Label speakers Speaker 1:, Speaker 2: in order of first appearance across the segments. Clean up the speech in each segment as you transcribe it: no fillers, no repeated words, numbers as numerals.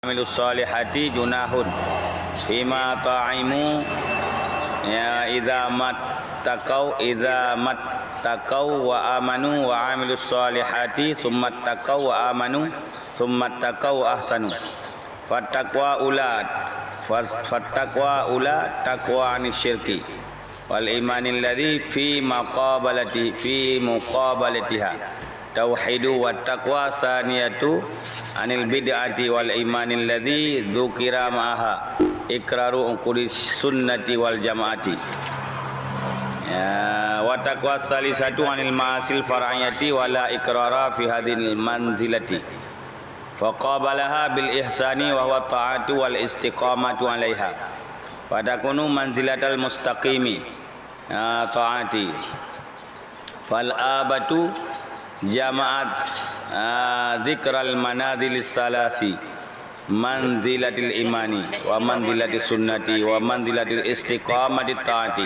Speaker 1: amilus salihati junahun bima ta'imu ya idza mattaqau wa amanu wa amilus salihati thumma taqau wa amanu thumma taqau ahsanu fattaqwa ula taqwa anis syirki wal imanil ladzi fi muqabalatiha tauhidu wat taqwa saniyatu anil bid'ati wal imanil ladzi dzukira ma'aha iqraru uqudis sunnati wal jamaati ya wa taqwa salisatu anil ma'asil far'iyati wala iqrara fi hadhil manzilati faqabalaha bil ihsani wa huwa ta'atu wal istiqamatu 'alaiha fadakunu manzilatal mustaqimi ta'ati fal abatu jama'at zikral manadilis salasi manzilatil imani wa manzilatis sunnati wa manzilatil istiqamati taati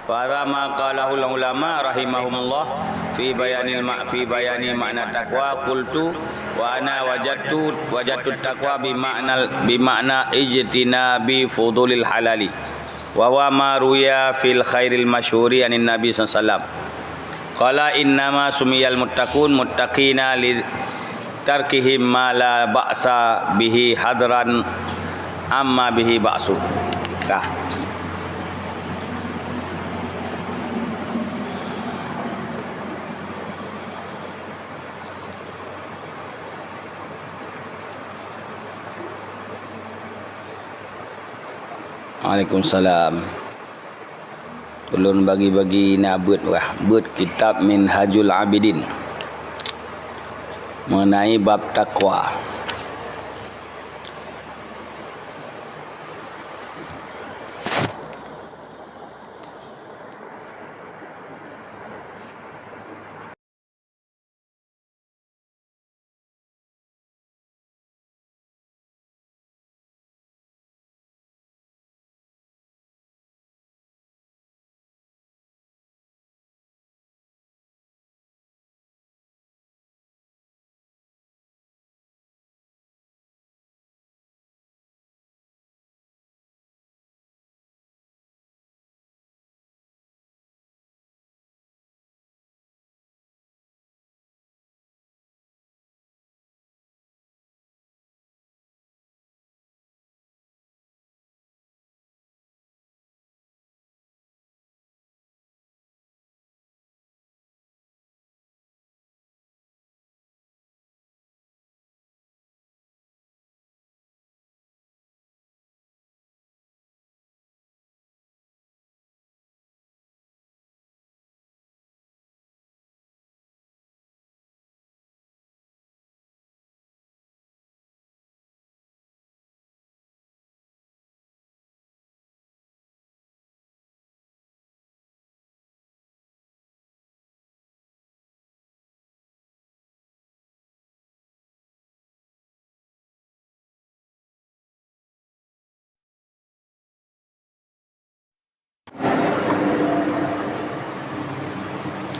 Speaker 1: fa ma qalahu ulama rahimahumullah fi bayani makna taqwa qultu wa ana wajadtu taqwa bi makna ijtinabi fudulil halali wa huwa ma ruya fil khairil masyhuri anin nabi sallallahu alaihi wasallam qala innama sumiyal muttaqun muttaqina li tarkihim ma la ba'sa bihi hadran amma bihi ba'su. Dah. Waalaikumsalam. Ulun bagi-bagi nabut buat kitab Minhajul Abidin mengenai bab takwa.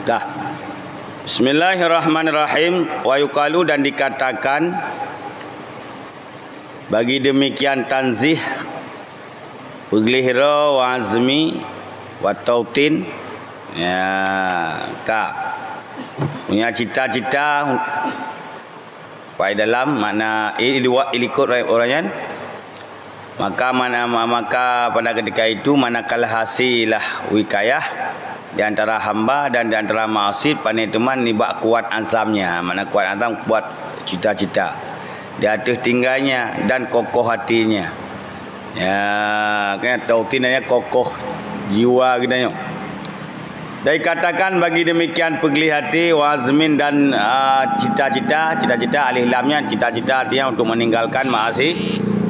Speaker 1: Dah. Bismillahirrahmanirrahim. Wa yuqalu dan dikatakan bagi demikian tanzih Uglihra wa azmi wa tautin ya punya cita-cita pai dalam makna ikut orangnya maka pada ketika itu manakala hasilah wikayah di antara hamba dan di antara maksud pandai teman ni bak kuat azamnya, mana kuat azam kuat cita-cita di atas tinggalnya dan kokoh hatinya ya kan tautinanya kokoh jiwa gitu. Dan katakan bagi demikian pegli hati wazmin dan cita-cita alihlamnya cita-cita artinya untuk meninggalkan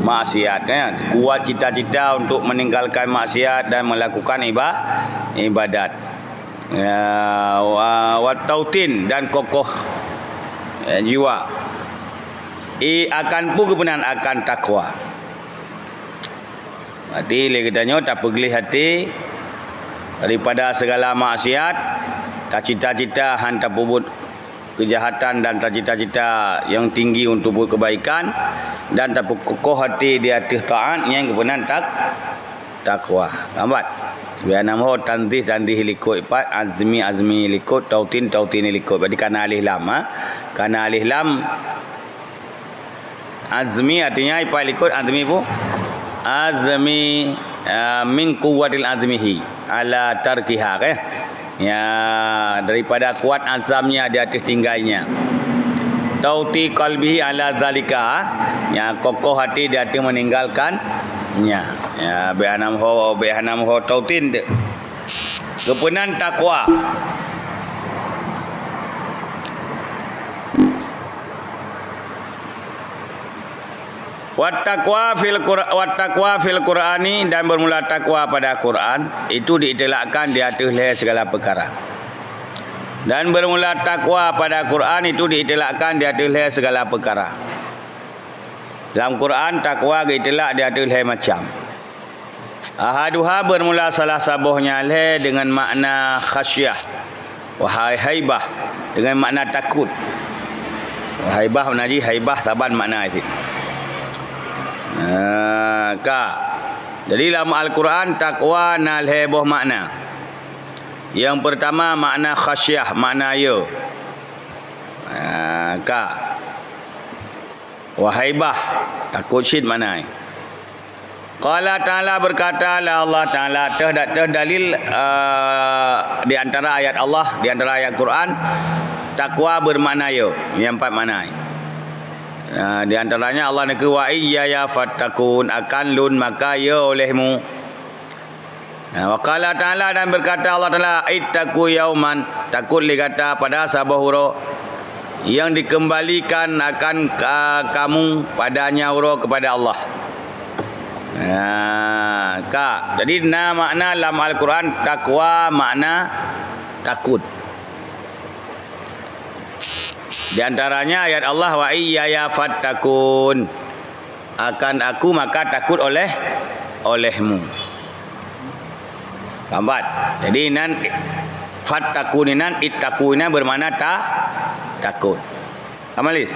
Speaker 1: maksiat kan, kuat cita-cita untuk meninggalkan maksiat dan melakukan ibadat ya, wa tautin dan kokoh jiwa akan pu kebenaran akan takwa. Berarti katanya tak pergi hati daripada segala maksiat, tak cita-cita hantar pubut kejahatan dan tak cita-cita yang tinggi untuk buat kebaikan dan kokoh hati di atas taat yang kebenaran takwa. Lambat. Biar nama tanzih likut ipat, azmi likut, tautin likut. Berarti kana alif lam. Kana alif lam azmi artinya ipat likut, azmi pun azmi min quwwatil azmihi ala tarkiha ya, daripada kuat azamnya di atas tinggalnya. Tauti qalbihi ala zalika, ya kokoh hati di atas meninggalkannya. Ya bihanam ho tautin kepenan takwa. Wattaqwa fil Qur'ani, dan bermula takwa pada Quran itu diitilakkan di atas leher segala perkara. Dan bermula takwa pada Quran itu diitilakkan di atas leher segala perkara. Dalam Quran takwa diitilak di atas leher macam. Ahaduha bermula salah sabuhnya leher dengan makna khasyah. Wahai haibah dengan makna takut. Haibah menaji haibah taban makna itu. Jadi dalam Al-Quran takwa nal heboh makna. Yang pertama makna khasyah, makna ya. Wahaibah takut syid mana? Qala Ta'ala berkata Allah Ta'ala terdalil di antara ayat Allah, di antara ayat Quran, takwa bermakna ya. Yang empat makna. Di antaranya Allah nak wa iyya fattakun, akan lun maka ya olehmu. Wa qala Ta'ala, dan berkata Allah Ta'ala, ittaqu yauman, takut li kata pada sabahuro yang dikembalikan akan kamu padanya uro kepada Allah. Jadi makna dalam Al-Quran takwa makna takut. Di antaranya ayat Allah wa iyya fattakun, akan aku maka takut olehmu. Lambat. Jadi nan fattakun nan ittaquna bermakna takut. Amalis.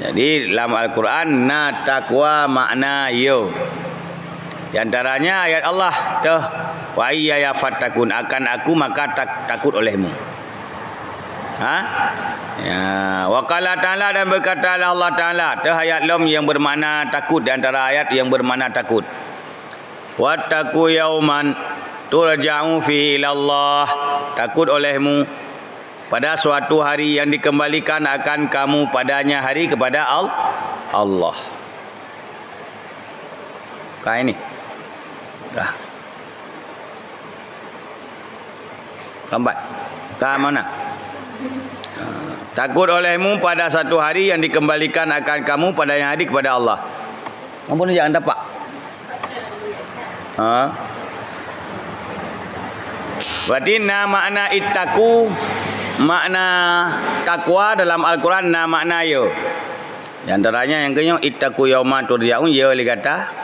Speaker 1: Jadi dalam Al-Quran na takwa makna yo. Di antaranya ayat Allah wa iyya fattakun, akan aku maka takut olehmu. Ya, wa qala Ta'ala, dan berkata Allah Ta'ala ayat lam yang bermakna takut, di antara ayat yang bermakna takut. Wattaqu yauman turja'u fihi ila Allah, takut olehmu pada suatu hari yang dikembalikan akan kamu padanya hari kepada Allah. Ini. Lambat. Mana? Takut olehmu pada satu hari yang dikembalikan akan kamu pada yang hari kepada Allah. Apa ni jangan dapat? Berarti makna ittaqu, makna takwa dalam Al-Quran makna ya. Di antaranya yang kenyang ittaqu yauman turja'un, ya li kata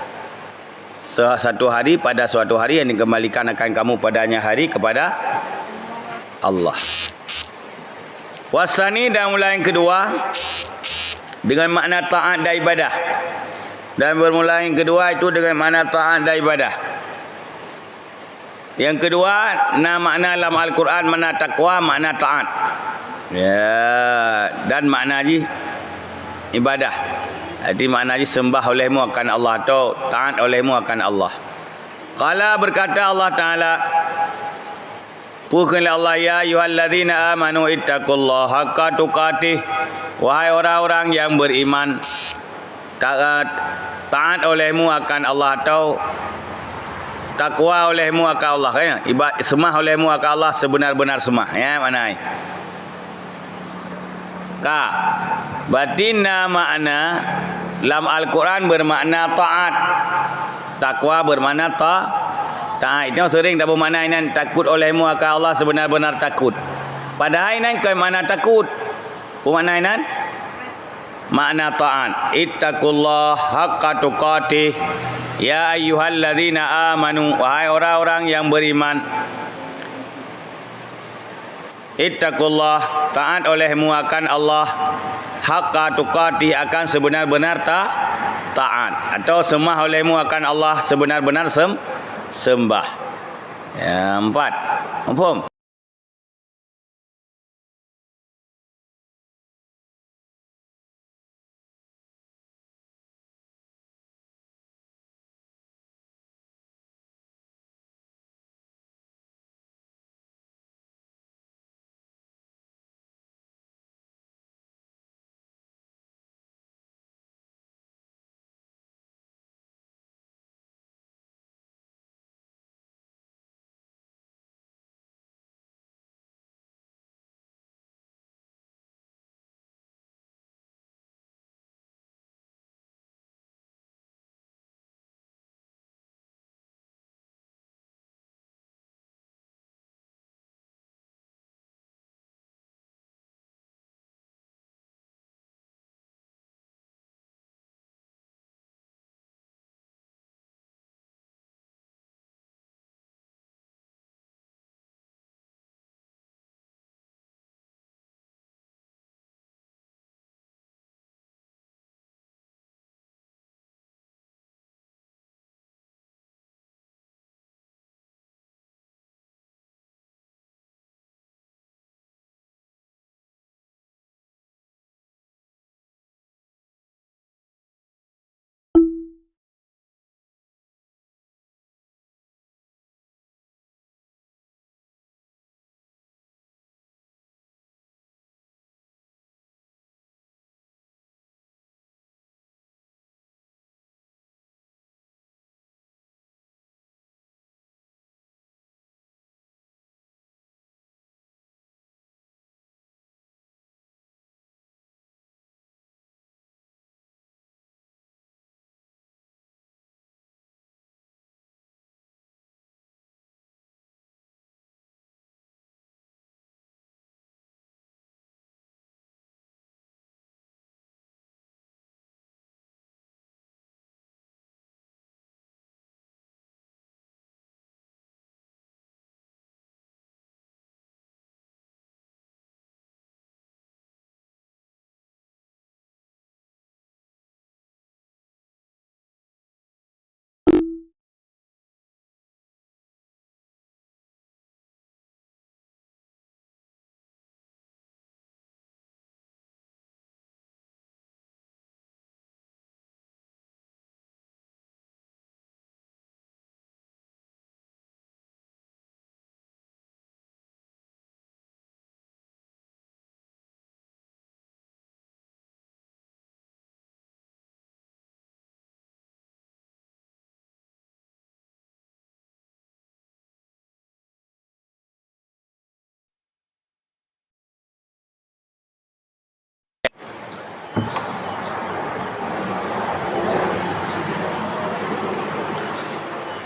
Speaker 1: satu hari pada suatu hari yang dikembalikan akan kamu padanya hari kepada Allah. Wasani, dan mula yang kedua dengan makna taat dan ibadah. Dan bermula yang kedua itu dengan makna taat dan ibadah. Yang kedua, makna dalam Al-Quran makna takwa, makna taat. Ya, dan makna ibadah. Jadi makna sembah olehmu akan Allah atau taat olehmu akan Allah. Qala berkata Allah Ta'ala, Pukullah Allah, ya ayyuhalladzina amanu ittaqullaha haqqa tuqatih, wahai orang-orang yang beriman, taat olehmu akan Allah atau takwa olehmu akan Allah, ya. Semah olehmu akan Allah sebenar-benar semah, ya, mana? Batinna makna dalam Al-Quran bermakna taat, takwa bermakna taat. Itu sering tak bermakna ini takut olehmu akan Allah sebenar-benar takut. Padahal ini ke mana takut? Bermakna ini makna taat. Ittaqullah haqqa tuqatih, ya ayyuhalladzina amanu, wahai orang-orang yang beriman. Ittaqullah, taat olehmu akan Allah, haqqa tuqatih, akan sebenar-benar taat atau sembah olehmu akan Allah sebenar-benar sembah. Ya, 4. Faham?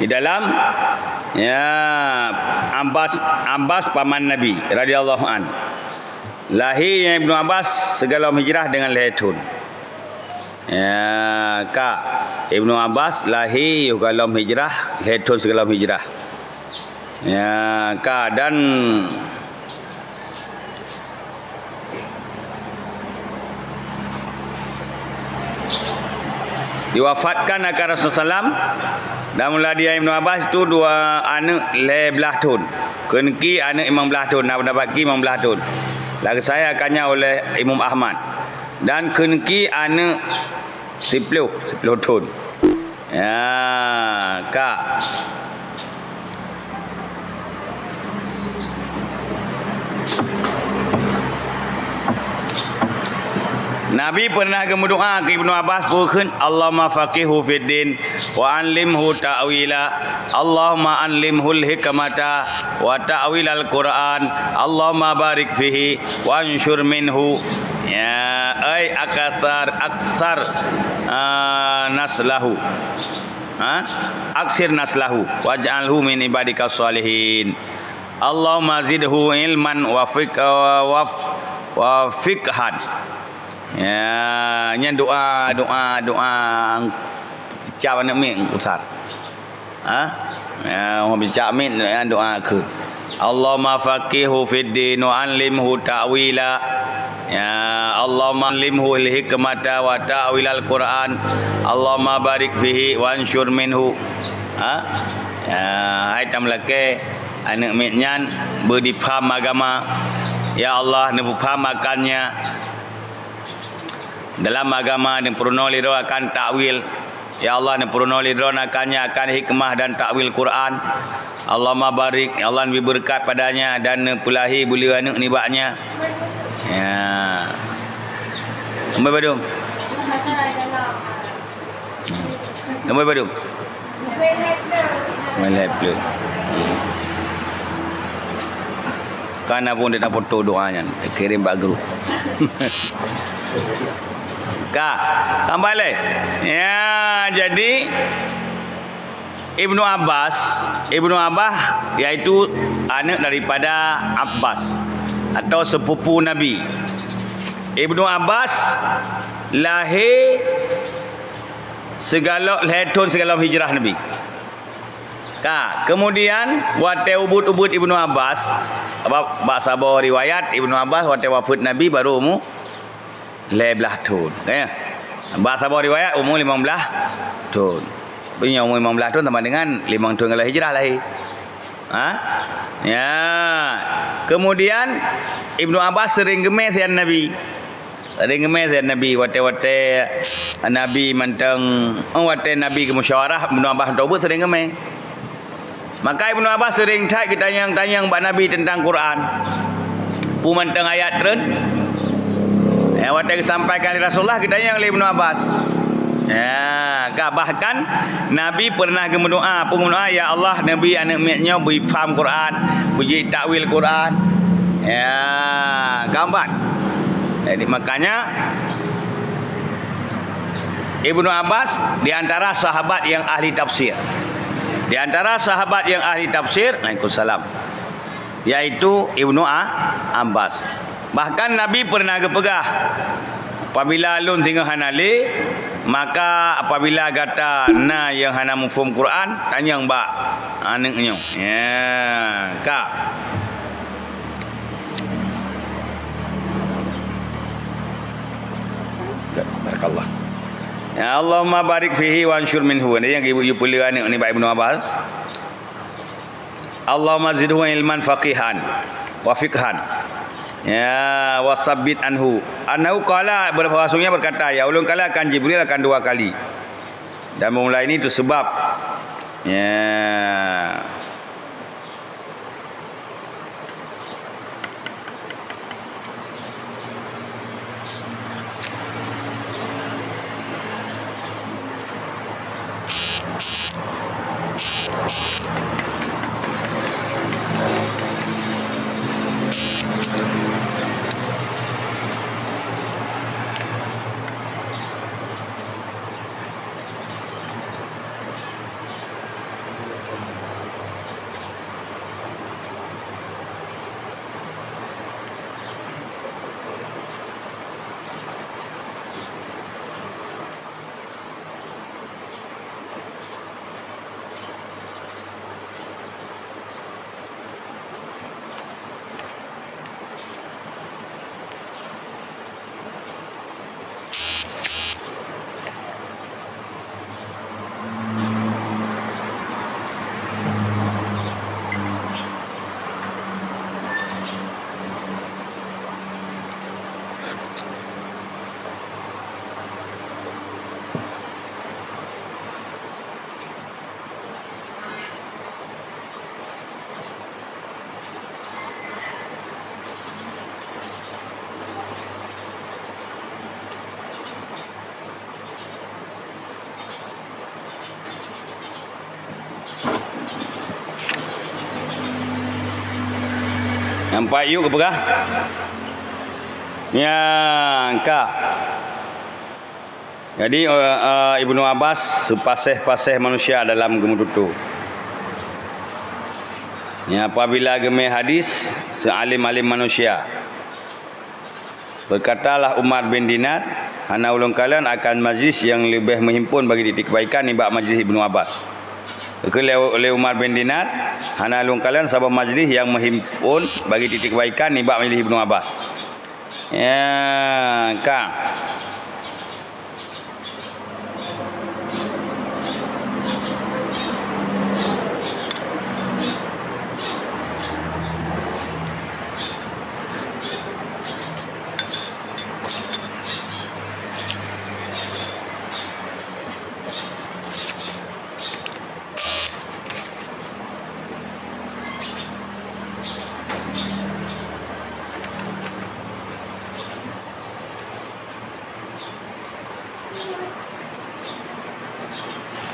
Speaker 1: Di dalam ya Abbas paman Nabi radhiyallahu an. Lahirnya Ibnu Abbas segala hijrah dengan Laitun. Ya, Kak Ibnu Abbas lahir segala hijrah, Laitun segala hijrah. Ya, Kak dan diwafatkan akan Rasulullah SAW. Dan mula dia Ibnu Abbas itu 2 anak 15 tahun. Kenki anak 15 tahun, nak dapat ki 15 tahun. Lagi saya akannya oleh Imam Ahmad. Dan kenki anak 10 tahun. Ya, Kak. Nabi pernah berdoa ke Ibnu Abbas pukun Allahumma faqihu fid din wa anlimhu ta'wila Allahumma anlimhul hikmata wa ta'wil al-Quran Allahumma barik fihi wa anshur minhu ya ay aktsar naslahu aksir naslahu waj'alhu min ibadikas salihin Allahumma zidhu ilman wa fiqhan. Ya, nya doa cakap anak min besar. Ya, orang bincang min doa ke. Allahumma faqihu fid din wa 'allimhu ta'wila. Ya, Allahumma limhu al-hikmata wa ta'wil al-Quran. Allahumma barik fihi wa ansyur minhu. Hai tam lake anak mitnyan beri faham agama. Ya Allah, ne faham akannya dalam agama, ne purno lido akan takwil. Ya Allah, ne purno lido akannya akan hikmah dan takwil Quran. Allahumma barik, ya Allah beri berkat padanya dan ne pulahi buli anak nibaknya. Ya. Nombor badum. Nombor badum. Melihat dulu. Karena pun dia nak foto doanya, dia kirim bak grup. Kak, tambah leh. Ya, jadi Ibnu Abbas iaitu anak daripada Abbas atau sepupu Nabi. Ibnu Abbas lahir segala hijrah Nabi. Kemudian wate ubud Ibnu Abbas, bahasa bawa riwayat Ibnu Abbas wate wafat Nabi baru umur 15 tahun. Ya. Bahasa bawa riwayat umur 15 tahun. Punya umur 15 tahun sama dengan 5 tahun kalau hijrah lahir. Ya. Kemudian Ibnu Abbas sering gemes dengan Nabi. Wate Nabi manteng wate Nabi ke musyawarah Ibnu Abbas taubat sering gemes. Maka Ibnu Abbas sering kita tanyang Pak Nabi tentang Quran. Pumanteng ayat tren. Wate disampaikan oleh Rasulullah kita tanyang oleh Ibnu Abbas. Ya, bahkan Nabi pernah berdoa, ya Allah, Nabi anak miatnya beri faham Quran, beri takwil Quran. Ya, gambar. Jadi makanya Ibnu Abbas di antara sahabat yang ahli tafsir. Waalaikumsalam. Yaitu Ibnu Abbas. Bahkan Nabi pernah kepegah apabila alun tinggal hanali, maka apabila kata na yang hana mufhum Quran, tanya mbak anaknya. Ya, Kak. Barakallah. Ya Allahumma barik fihi wa ansyur minhu. Ini yang ibu pilih anak ni Ibnu Abbas. Allahumma zidhu ilman faqihan wa fiqhan. Ya wasabbit anhu. Annahu qala berfasungnya berkata, ya ulun kala akan Jibril akan 2 kali. Dan memulai ini itu sebab ya nampak yuk ke pegah? Ya, Kak. Jadi Ibnu Abbas sepasih-pasih manusia dalam gemudutu. Ya, apabila gemeh hadis sealim-alim manusia. Berkatalah Umar bin Dinar, hana ulun kalian akan majlis yang lebih menghimpun bagi titik kebaikan nibak majlis Ibnu Abbas. Oleh Umar bin Dinar, hana ulun kalian sabab majlis yang menghimpun bagi titik kebaikan nibak majlis Ibnu Abbas. Ya, Kang.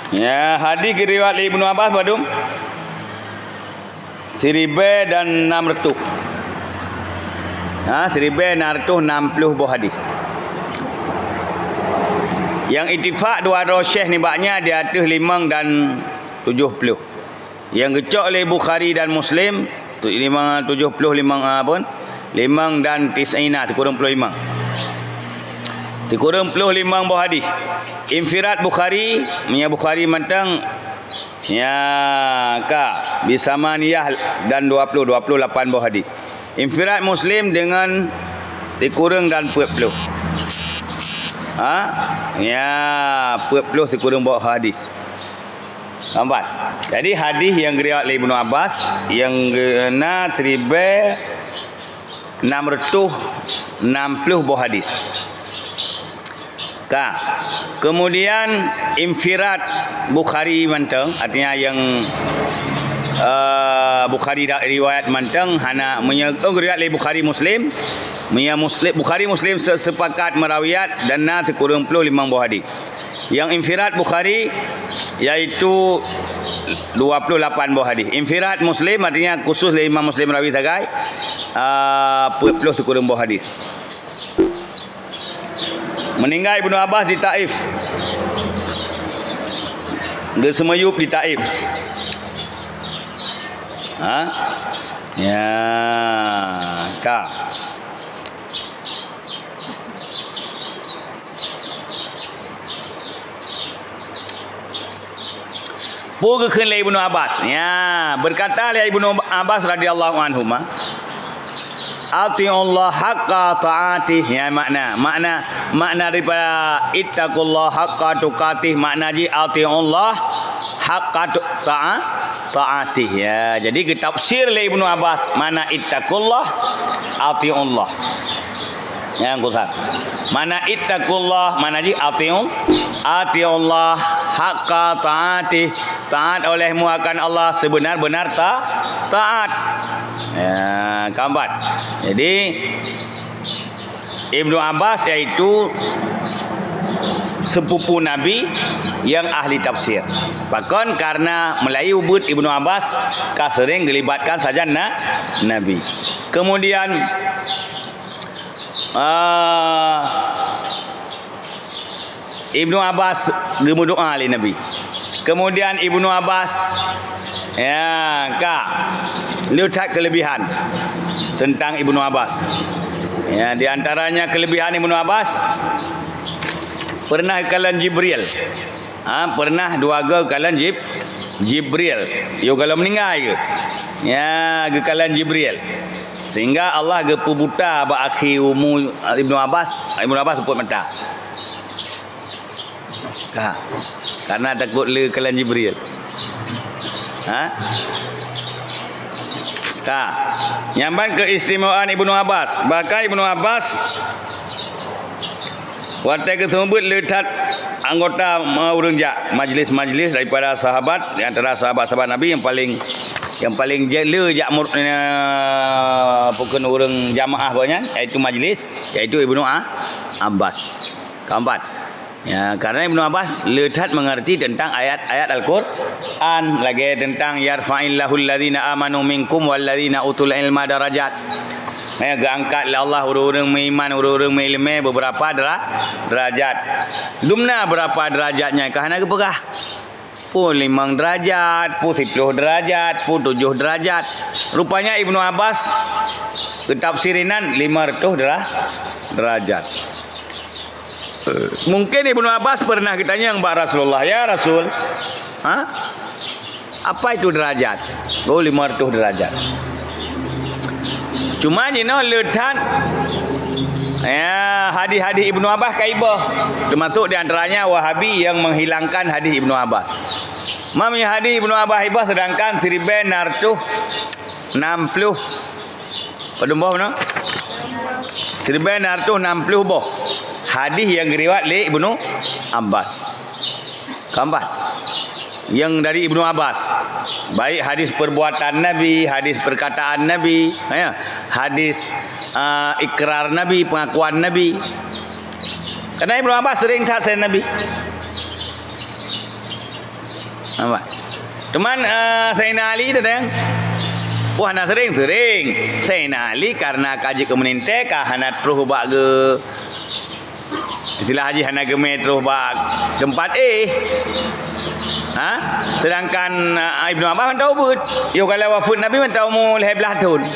Speaker 1: Ya, hadis riwayat Ibnu Abbas badum 1600. 1660 buah hadis. Yang ittifaq dua syekh ni baknya di atas 5 dan 70. Yang gecok oleh Bukhari dan Muslim 75 pun 5 dan 90 kurang 5. Dikurang 55 buah hadis. Infirad Bukhari, punya Bukhari mantang ya Kak bisamaniyah dan 28 buah hadis. Infirad Muslim dengan dikurang dan 40. Ya 40 dikurang buah hadis. Nampak? Jadi hadis yang riwayat Ibnu Abbas yang kena 1660 buah hadis. Kemudian infirad Bukhari manteng, artinya yang Bukhari riwayat manteng hana riwayat Bukhari Muslim, Bukhari Muslim sepakat merawiat dan na kurang 55 buah hadis. Yang infirad Bukhari yaitu 28 buah hadis. Infirad Muslim artinya khusus Imam Muslim rawi tagai 40 kurang buah hadis. Meninggal Ibnu Abbas di Taif. Gesemayup di Taif. Ya, Kak. Puga ke Ibnu Abbas. Ya, berkata Ibnu Abbas radhiyallahu anhu Atiullah haqqa ta'atih. Ya makna daripada ittaqullah haqqa tuqatih, makna ji atiullah haqqa ta'atih. Ya, jadi ketafsir oleh Ibnu Abbas mana ittaqullah atiullah. Yang kusat. Mana ittaqullah mana ji atiullah haqqa ta'atih. Taat olehmu akan Allah sebenar-benar taat. Ya, keempat. Jadi Ibnu Abbas yaitu sepupu Nabi yang ahli tafsir. Bahkan karena Melayu but Ibnu Abbas sering dilibatkan saja Nabi. Kemudian Ibnu Abbas berdoa oleh Nabi. Kemudian Ibnu Abbas ya Kak lihat kelebihan tentang Ibnu Abbas. Ya, di antaranya kelebihan Ibnu Abbas pernah kalian Jibril. Pernah dua kalian Jibril. Yo kalau meninggal ke. Ya, ke kalian Jibril. Sehingga Allah ke buta ba akhi ummu Ibnu Abbas puput mata. Karena takut le kalian Jibril. Nyamban keistimewaan Ibnu Abbas. Bahkan Ibnu Abbas waktu ketemu lihat anggota urunja majlis-majlis daripada sahabat, di antara sahabat-sahabat Nabi yang paling jela pukul urang jamaah banyak iaitu majlis iaitu Ibnu Abbas. Keempat. Ya, karena Ibnu Abbas lihat mengerti tentang ayat-ayat Al-Quran, lagi tentang yarfa'illahul ladzina amanu minkum wal ladzina utul ilma darajat. Ya, angkatlah Allah orang-orang beriman, orang-orang berilmu beberapa derajat. Dumna berapa derajatnya? Kahana kepegah. Pun 5 derajat, pun 10 derajat, pun 7 derajat. Rupanya Ibnu Abbas ketafsirinan 500 derajat. Mungkin Ibnu Abbas pernah ditanya kepada Rasulullah, ya Rasul, apa itu derajat? 500 derajat. Cuma jino lihat Ya, hadis-hadis Ibnu Abbas kaibah. Termasuk di antaranya Wahabi yang menghilangkan hadis Ibnu Abbas. Mamnya hadis Ibnu Abbas ibah sedangkan siriben nartuh 60. Pedembah mana? Siriben nartuh 60 boh. Hadis yang diriwayat oleh Ibnu Abbas. Keempat. Yang dari Ibnu Abbas. Baik hadis perbuatan Nabi, hadis perkataan Nabi, ya, hadis ikrar Nabi, pengakuan Nabi. Karena Ibnu Abbas sering saksian Nabi. Nampak? Teman Sayyidina Ali tu teng. Wah nak sering. Sayyidina Ali karena kaji kemeninte kah hana terus bak ke istilah haji hana gemeh terus bak tempat sedangkan Ibnu Abbas man tahu but. Yo kalau wafat Nabi man tahu mu 11 tahun.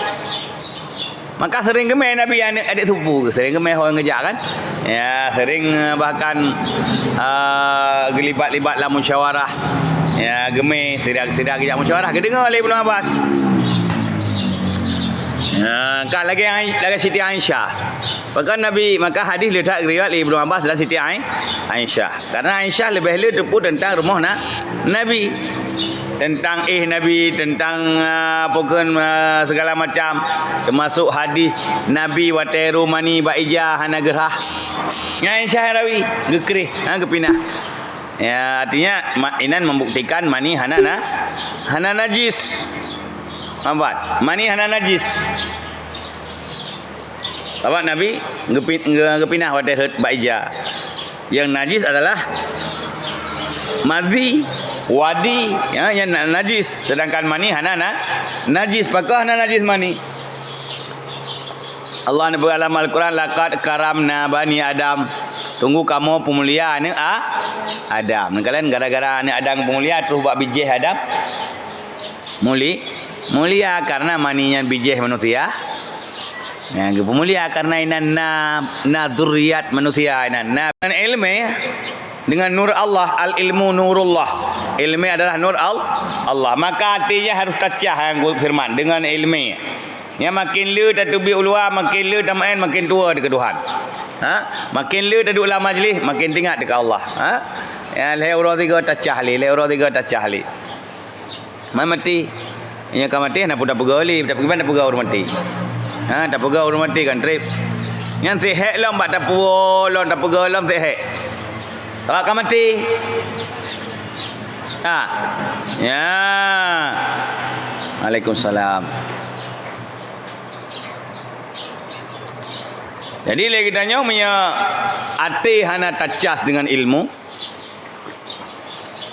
Speaker 1: Maka sering gemeh Nabi adik sepupu, sering gemeh orang ngejak kan. Ya, sering bahkan gelibat-libat dalam musyawarah. Ya, gemeh tidak kejak musyawarah kedengar oleh Ibnu Abbas. Ya, kan lagi Siti Aisyah. Maka hadis letak riwayat Ibnu Abbas dan Siti Aisyah. Karena Aisyah lebih tepu tentang rumah Nabi. Tentang Nabi, tentang pokok segala macam, termasuk hadis Nabi wateru mani baija hana gerah. Ya Aisyah rawi gekrih, gepinah. Ya artinya inan membuktikan mani hana najis. Nampak? Mani hana najis. Awak Nabi gepinah wateru baija. Yang najis adalah madhi, wadi, ya, yang najis. Sedangkan mani hana najis. Pakah hana najis mani. Allah Nabi dalam Al-Quran laqad karamna bani Adam. Tunggu kamu pemulia ni Adam. Kalian gara-gara anak Adam pemulia terus buat bijih Adam. Mulia karena maninya bijih manusia. Ya, pemulia karena inan na dzurriyyat manusia inan. Dengan ilmu dengan nur Allah, al-ilmu nurullah. Ilmu adalah nur Allah. Maka artinya harus kacah yang firman dengan ilmu. Ya makin le tak tubi ulua, makin le tamain makin tua dekat Tuhan. Makin le tak duduk dalam majlis, makin tinggal dekat Allah. Ya le orang tiga tacah li. Mai mati. Nya ka mati nak pudak pegoli, tak pergi mana pegau rumah mati. Tak pegau rumah mati kan trip. Yang sihek lam bak tak puolon tak pegau lam sihek. Tak akan mati. Ya. Waalaikumsalam. Jadi lagi tanya punya ati hana tacas dengan ilmu.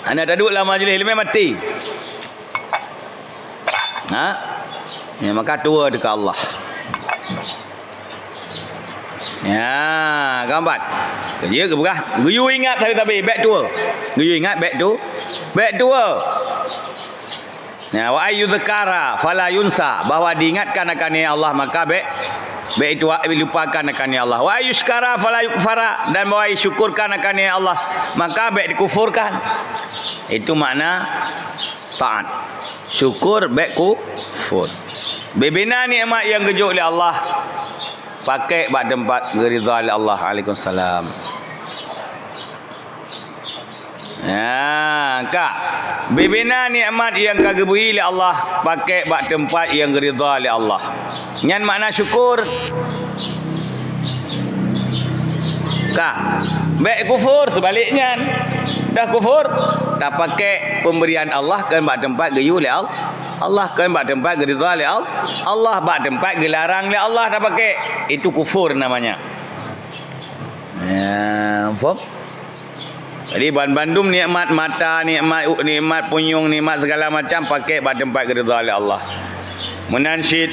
Speaker 1: Hana tak duduk dalam majlis ilmu mati. Ya maka tua dekat Allah. Ya, gambar. Kerja ke berah. Guyu ingat tapi back tua. Guyu ingat back tua. Ya, wa ayyudzkara fala yunsa, bahwa diingatkan akan Allah maka baik itu dilupakan akan Allah. Wa ayyuskara fala yukfara, dan bahwa disyukurkan akan Allah maka baik dikufurkan. Itu makna taat. Syukur baik kufur. Bebina nikmat yang gejuk oleh Allah. Pakai bak tempat geridha oleh Allah. Waalaikumsalam. Ya, kak. Bebina nikmat yang kagebui oleh Allah, pakai bak tempat yang geridha oleh Allah. Nyan makna syukur. Kak. Baik kufur sebaliknya. Dah kufur, dah pakai pemberian Allah kan bak tempat geyu oleh Allah kan bak tempat geridha oleh Allah, bak tempat gelarang oleh Allah dah pakai. Itu kufur namanya. Ya, faham? Jadi bandum nikmat mata, nikmat punyung, nikmat segala macam pakai bak tempat geridha oleh Allah. Menansyid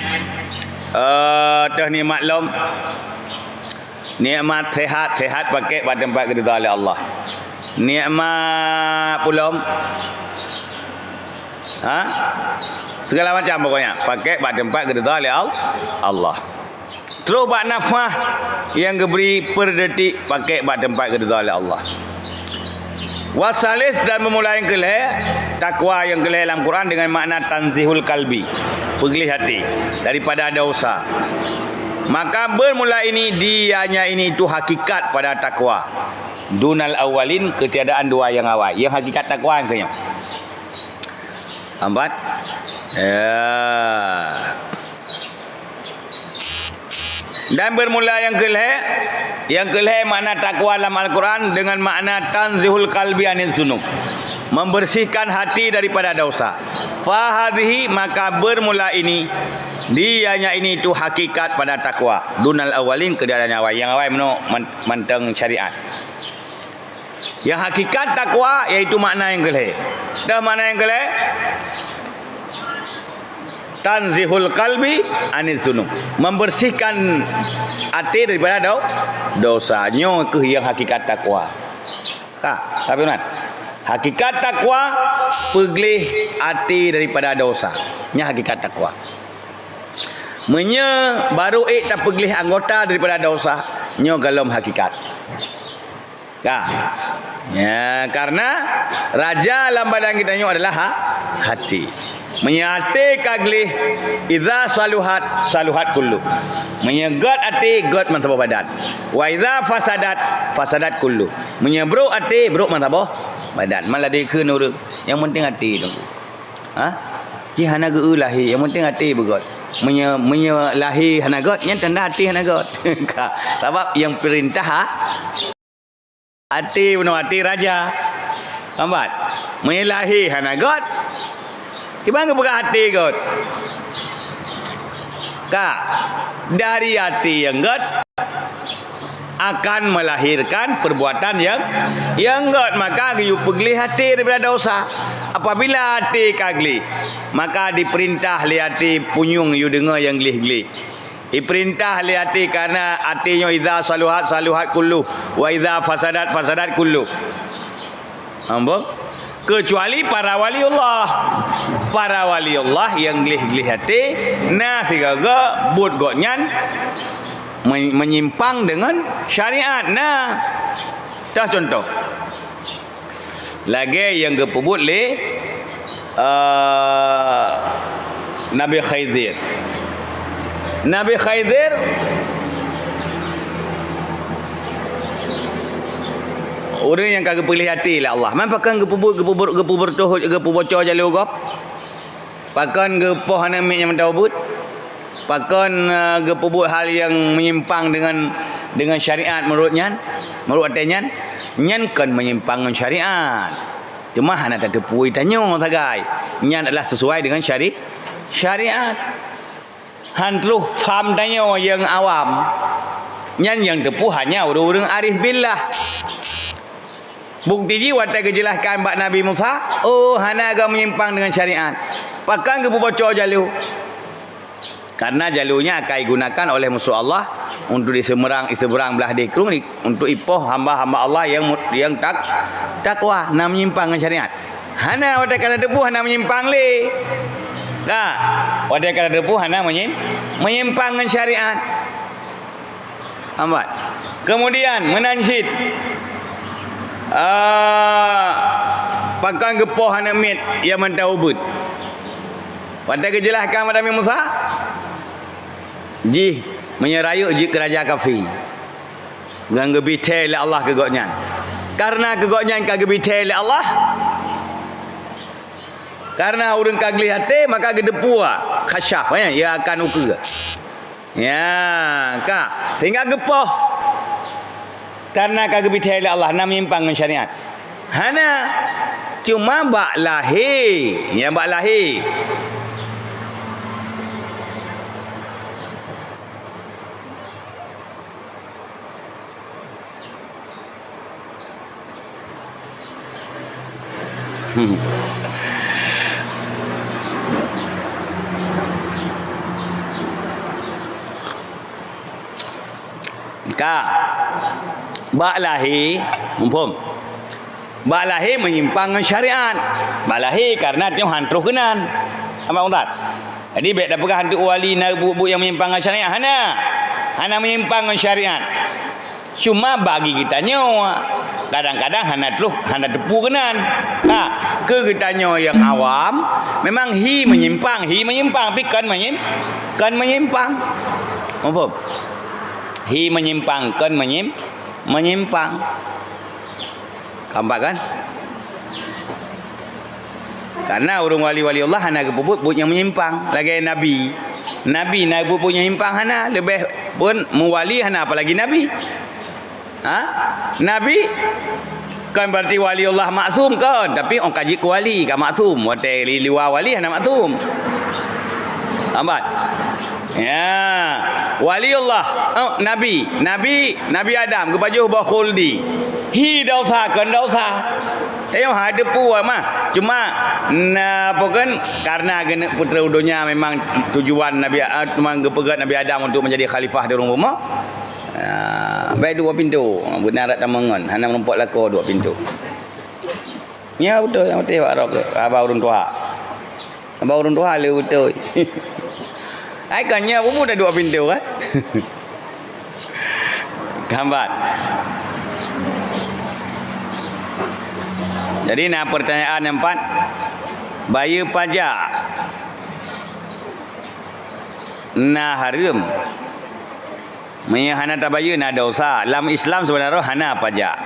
Speaker 1: tah nikmat lom. Nikmat sehat pakai bak tempat geridha oleh Allah. Nikmat pulom. Segala macam pokoknya pakai bak tempat geridha oleh Allah. Terus bak nafah yang diberi per detik pakai bak tempat geridha oleh Allah. Wasalis, dan memulai yang kelih takwa yang kelih dalam Quran dengan makna tanzihul kalbi, pegilih hati daripada dosa. Maka bermula ini dianya ini itu hakikat pada takwa. Dunal awalin, ketiadaan dua yang awal. Yang hakikat takwa yang kenyang. Ambat. Dan bermula yang kelih. Yang kelih makna takwa dalam Al-Quran dengan makna tanzihul qalbi anil dzunub. Membersihkan hati daripada dosa. Fahadhihi, maka bermula ini dianya ini itu hakikat pada takwa. Dunal awalin, ketiadaan awal. Yang awal menteng syariat. Yang hakikat takwa iaitu makna yang kelih. Dah makna yang kelih? Tanzihul qalbi anil dzunub. Membersihkan hati daripada dosa. Nyo ke yang hakikat takwa. Tapi benar. Hakikat takwa peglih hati daripada dosa. Nya hakikat takwa. Baru tak peglih anggota daripada dosa. Nyo galom hakikat. Ya, karena raja dalam badan kita nyo adalah hati. Menyate kaglih idza saluhat kullu. Menyegat hati got mantabah badan. Wa idza fasadat kullu. Menyebruk hati bruk mantabah badan. Malah dia ke nur. Yang penting hati tu. Ji hana ge lahi, yang penting hati begot. Lahi hana got, yang tanda hati hana got. Sebab yang perintah hati benar hati raja. Ambat. Melahi hana got. Gimana buka hati kot? Dari hati yang kot akan melahirkan perbuatan yang kot. Maka you pegli hati daripada dosa. Apabila hati kagli, maka diperintah li hati punyung you dengar yang glih-glih. Diperintah li hati karena hatinya idza saluhat kullu wa idza fasadat kullu. Ambok? Kecuali para waliullah. Para waliullah yang glih-glih hati, nah sigaga but gotnyan menyimpang dengan syariat. Nah, dah contoh. Lagi yang gepebut le Nabi Khidir. Nabi Khidir orang yang kagak pilih hati lah Allah. Man pakan gepubur tuh gepubocor jalur gop. Pakan gepoh hana mi yang mentawbut. Pakan gepubur hal yang menyimpang dengan syariat menurutnya. Menurut hatinya nyan kan menyimpang dengan syariat. Cuma hana tak tepui tanya tagai. Nyan adalah sesuai dengan syariat. Hantruh faham tanya yang awam. Nyan yang tepu hanya orang-orang arif billah. Bukti ji watai kejelaskan bak Nabi Musa. Oh, hana agak menyimpang dengan syariat. Pakan ke bocor jalur. Karena jalurnya akan digunakan oleh musuh Allah untuk diseberang belah dikrung untuk ipoh hamba-hamba Allah yang takwa, nak menyimpang dengan syariat. Hana watai kala depu hana menyimpang le. Watai kala depu hana menyimpang dengan syariat. Ambat. Kemudian menansyid. Pakan gepoh hana mit yang mentawbut. Watai kejelaskan pada Nabi Musa. Ji menyerayuk ji kerajaan kafir. Ngan gebitai le Allah kegoknya. Karena kegoknya ka gebitai le Allah. Karena urang kagli hati maka gedepu khasyaf ya akan ukur. Ya, tinggal gepoh. Karena kagak bitai Allah nak menyimpang dengan syariat. Hana cuma bak lahir, ya bak lahir. Bak lahir, mumpung. Bak lahir menyimpang dengan syariat. Bak lahir karena dia hantruh kenan. Apa ustaz? Jadi baik dah pegang hantu wali nak bu yang menyimpang dengan syariat. Hana menyimpang dengan syariat. Cuma bagi kita nyawa kadang-kadang hana tepu kenan. Ke kita nyawa yang awam memang menyimpang, tapi kan menyimpang. Apa? Hi menyimpangkan menyimpang. Nampak kan? Karena orang wali-wali Allah hana kepuput yang menyimpang. Lagi Nabi. Nabi punya nyimpang hana. Lebih pun muwali hana apalagi Nabi. Ha? Nabi kan berarti wali Allah maksum kan. Tapi orang kaji ke wali kan maksum. Watai liwa wali hana maksum. Nampak? Ya. Wali Allah. Oh, Nabi Adam kepada ubah khuldi. Hi dosa kan dosa. Tengok ada puas mah. Cuma bukan karena putera udunya memang tujuan Nabi memang gepegat Nabi Adam untuk menjadi khalifah di rumah. Baik dua pintu. Benar tak tamangan. Hana menumpuk lako dua pintu. Ya betul yang betul abah urun tua. Abah urun tua le betul. Ai kannya umur dah dua pintu kan. Gambar. Jadi nah pertanyaan yang 4. Bayar pajak nah haram. Hana tak bayar nah dosa. Dalam Islam sebenarnya hana pajak.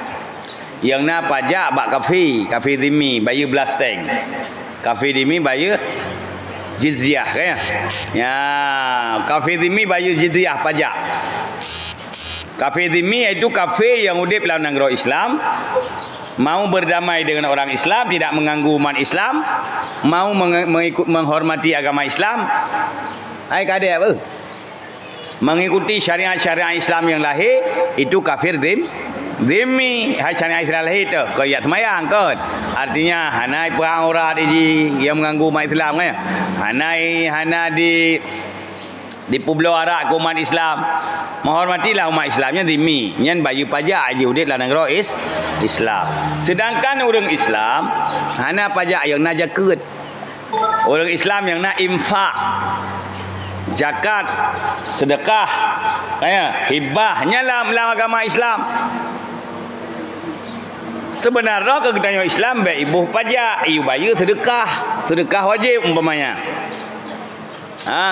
Speaker 1: Yang na pajak bak kafir dhimmi bayar blasteng. Kafir dhimmi bayar jizyah kan ya. Kafir dhimmi bayar jizyah pajak. Kafir dhimmi iaitu kafir yang udip dalam negara Islam, mau berdamai dengan orang Islam, tidak mengganggu umat Islam, mau menghormati agama Islam. Ai kade apa? Mengikuti syariat-syariat Islam yang lahir, itu kafir dhimmi. Hai syariat Islam lahir tu koyak semayang kan. Artinya hanai perang orang yang mengganggu umat Islam kan. Hana di Pulau Arab umat Islam. Menghormatilah umat Islamnya dhimmi. Nyan bayar pajak aja udit lah negara Islam. Sedangkan orang Islam hana pajak yang nak zakat. Orang Islam yang nak infak, zakat, sedekah, hibahnya dalam agama Islam. Sebenarnya kegiatan Islam baik ibu pajak, ibu bayar sedekah wajib umpamanya.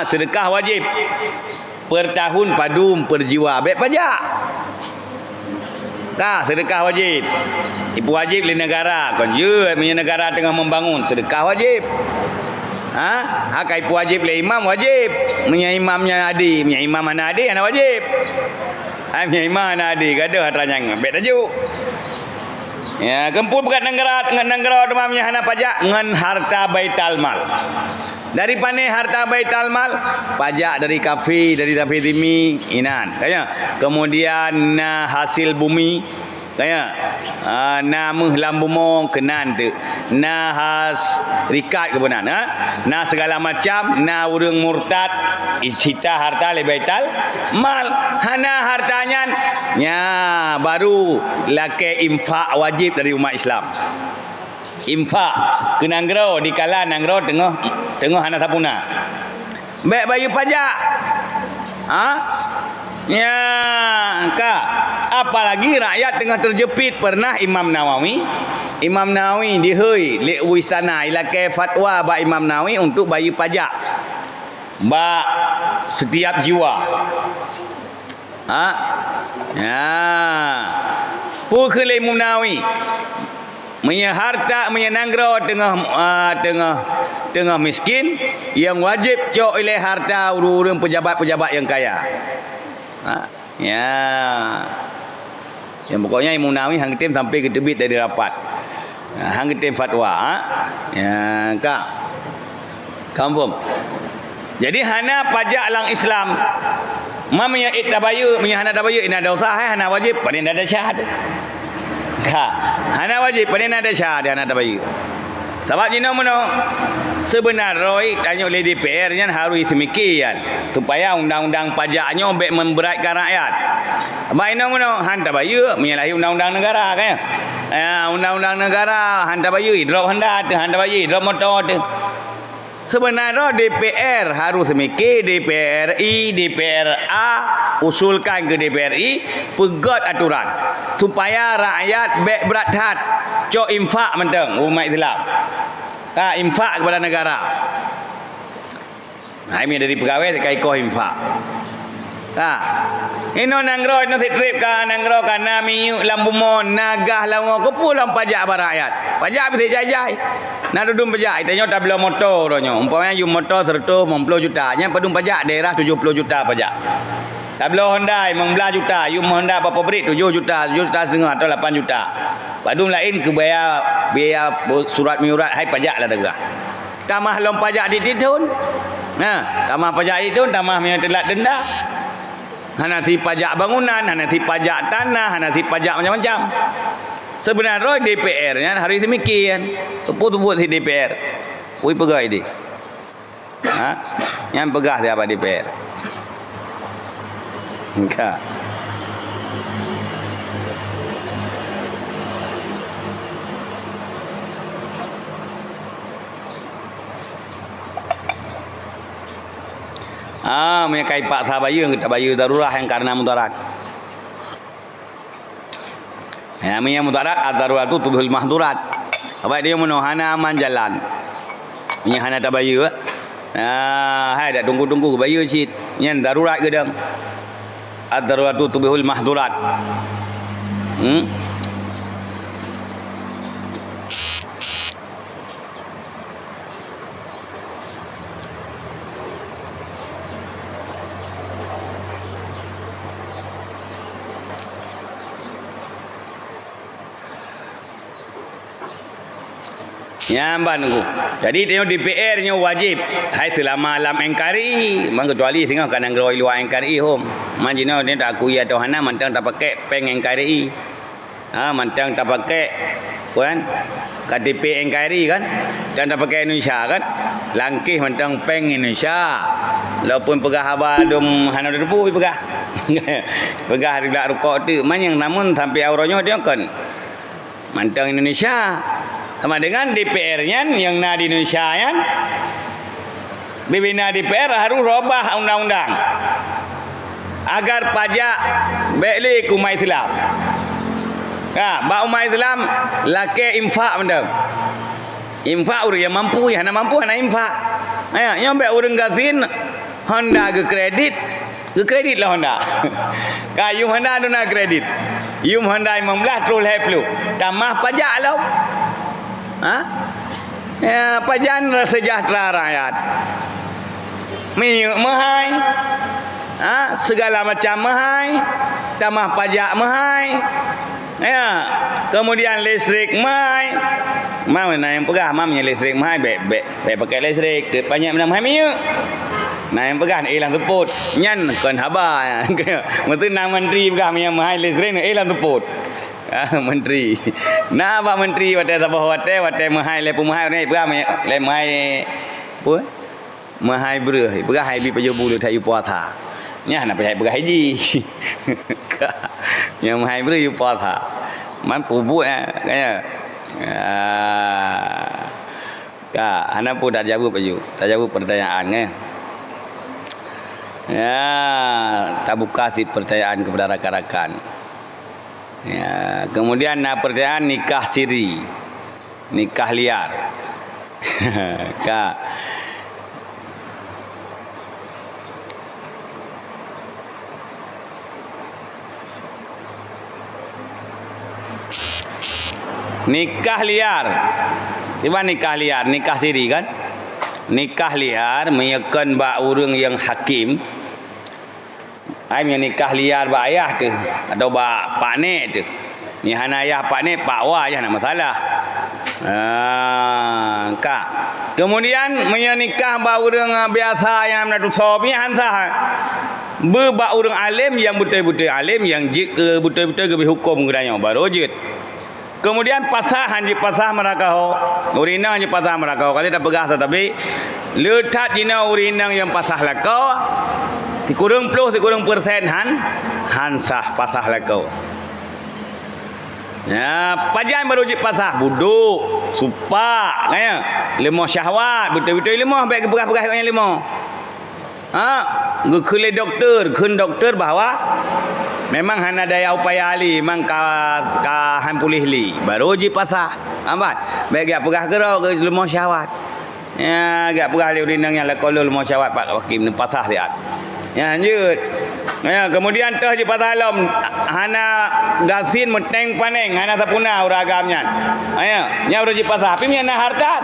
Speaker 1: Sedekah wajib per tahun padum per jiwa baik pajak. Sedekah wajib. Ibu wajib di negara, kan je punya negara tengah membangun, sedekah wajib. Kai ibu wajib le imam wajib. Punya imamnya adi, punya imam mana adi ana wajib. Punya imam ana adi gaduh hartanya baik tajuk. Ya, kempun bekat negara demamnya hana pajak ngan harta baital mal. Dari pane harta baital mal, pajak dari kafi, dari dhimmi inan. Kemudian hasil bumi, na mehlam bumong kenan tu. Na has rikat kebenan, na segala macam, na urang murtad, cita harta le baital mal. Hana hartanya nya baru lake infak wajib dari umat Islam. Infak ke nanggro di kala nanggro tengah hana tapuna. Baik bayar pajak. Ya, apalagi rakyat tengah terjepit. Pernah Imam Nawawi dihoi le istana ilake fatwa ba Imam Nawawi untuk bayar pajak ba setiap jiwa. Ya. Pukul Imam Nawawi punya harta, punya nanggro tengah miskin yang wajib cok oleh harta urang pejabat-pejabat yang kaya. Ya. Yang pokoknya Imam Nawawi hang tim sampai ke tebit dari rapat. Hang tim fatwa. Ya, kak. Kampung. Jadi hana pajak lang Islam. Mamanya itabayu, hana tabayu ina dosa hana wajib pada ada syahadat. Hana wajib pada ada syahadat hana tabayu. Sebab jino mono sebenarnya tanya oleh DPR nya harus demikian supaya undang-undang pajaknya obek memberatkan rakyat. Baik mono han tabayu menyalahi undang-undang negara kan. Undang-undang negara han tabayu drop Honda, han tabayu drop motor tu. Sebenarnya DPR harus mikir, DPRA usulkan ke DPRI pegat aturan supaya rakyat baik berat hat cok infak menteng umat Islam. Infak kepada negara. Ini dari pegawai kai koh infak. Ino nanggro ino sitrip ka nanggro kana miyu lambumon nagah lawa ko pulang pajak barakyat. Pajak bisa jajai. Nak dudung pajak itanyo tabla motor ronyo. Umpamanya you motor 190 juta nya padung pajak daerah 70 juta pajak. Tabla Honda 15 juta, you Honda apa beri 7 juta, 7 juta setengah atau 8 juta. Padung lain ke biaya surat menyurat hai pajak lah degah. Tamah lom pajak di titun. Tamah pajak itu tamah punya telat denda. Hanati pajak bangunan, hanati pajak tanah, hanati pajak macam-macam. Sebenarnya DPR nya hari ini mikian. Tepuk-tepuk si DPR. Woi pegah ini. Yang pegah siapa DPR? Enggak. Menyakai pak sahabayu kita bayu darurat yang karena mudarat. Namanya mudarat ad-darurat itu tubihul mahdurat. Apa dia menohana aman jalan. Menyahana tabayu. Hai dah tunggu-tunggu bayu sit. Nyan darurat gedang. Ad-darurat itu tubihul mahdurat. Nyamban ku. Jadi tengok DPR nya wajib. Hai selama alam engkari, kecuali tengok kan ngroi luar engkari hom. Manjino ni tak akui atau hana mantang tak pakai peng engkari. Mantang tak pakai kan KTP engkari kan. Dan tak pakai Indonesia kan. Langkih mantang peng Indonesia. Laupun pegah abadum hana depu pegah. Pegah di belak rukuk tu. Man yang namun sampai auronyo dia kan. Mantang Indonesia. Sama dengan DPR-nya yang na di Indonesia kan. Bibina DPR harus robah undang-undang agar pajak beli ke umat Islam. Ba umat Islam laki infak benda. Infak orang yang mampu, yang mampu hana infak. Yang baik orang gazin Honda ke kredit lah Honda. Kayu Honda ada kredit. Yum Honda 15 terus heplu. Tamah pajak lah. Pajan sejahtera rakyat. Minyak mahal. Segala macam mahal. Tambah pajak mahal. Kemudian listrik mahal. Mana yang pegah mamnya listrik mahal baik pakai listrik banyak mahal minyak. Nah yang pegah hilang teput. Nyan kan haba. Mesti nang menteri pegah yang mahal listrik hilang teput. Menteri. Nah Pak Menteri wate sabah wate mahai lepu mahai ni pegah le mahai apa? Mahai berah. Pegah hai bi paju bulu tak yu puasa. Nya nak pegah haji. Yang mahai berah yu puasa. Man pubut kaya. Ana pun dah jawab paju. Tak jawab pertanyaan ni. Tak buka sit pertanyaan kepada rakan-rakan. Kemudian pertanyaan nikah siri, nikah liar. Nikah liar. Siapa nikah liar? Nikah siri kan? Nikah liar menyekan ba orang yang hakim. Ai yang nikah liar ba ayah tu atau ba pak nek tu. Ni hana ayah pak nek pak wa ayah nak masalah. Kemudian menikah ba orang biasa yang nak sobi hansah. Ba orang alim yang betul-betul alim yang jik ke betul-betul ke hukum kedanya baru jit. Kemudian pasah hanji pasah merakau. Urina hanji pasah merakau. Kali tak pegah tetapi letak jina urina yang pasah lakau. Dikurang puluh, dikurang persen hansah pasah lakau. Pajan baru jip pasah buduk, supak, lemah syahwat, betul-betul lemah baik berah-berah kau yang lemah. Ngekele doktor bahawa memang hana daya upaya ali, memang ka han pulih li, baru jip pasah. Ambat, baik gak berah gerau ke lemah syahwat. Gak berah li urinang yang lakau lemah syahwat pak hakim pasah dia. Ya lanjut. Ya, kemudian teh je patalom hana gasin menteng paneng hana sapuna uragamnya. Ya, nya urang je pasah tapi nya harta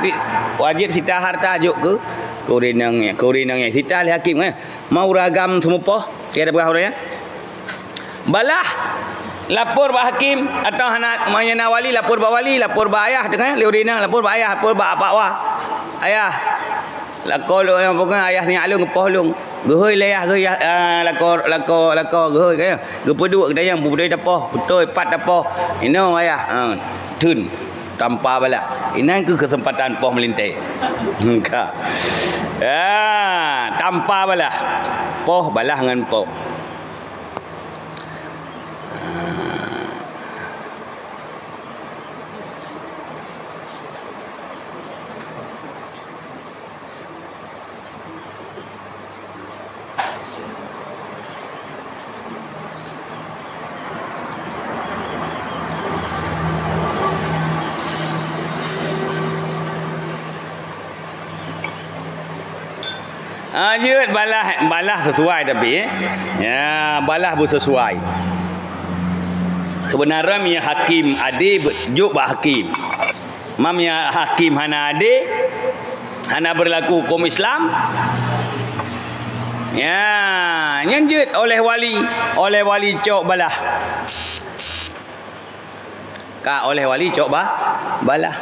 Speaker 1: wajib sita harta juk ke kurinangnya sita ali hakim mau ragam semupoh tiada berah orangnya. Balah lapor ba hakim atau hana mayana wali lapor ba wali lapor ba ayah dengan leurina lapor ba ayah lapor ba apa wa ayah lakol yang pokok ayah ni alung pohlung gehoi leah gehoi lako gehoi kaya gepedu kedayang budai dapoh betul pat dapoh ino ayah tun tanpa bala inan ke kesempatan poh melintai ka tanpa bala poh balah dengan poh. Jut balah sesuai tapi ya balah bersesuai. Sebenarnya mi hakim ade juk ba hakim. Mam ya hakim hana ade hana berlaku hukum Islam. Ya, nyanjut oleh wali cok balah. Ka oleh wali cok balah.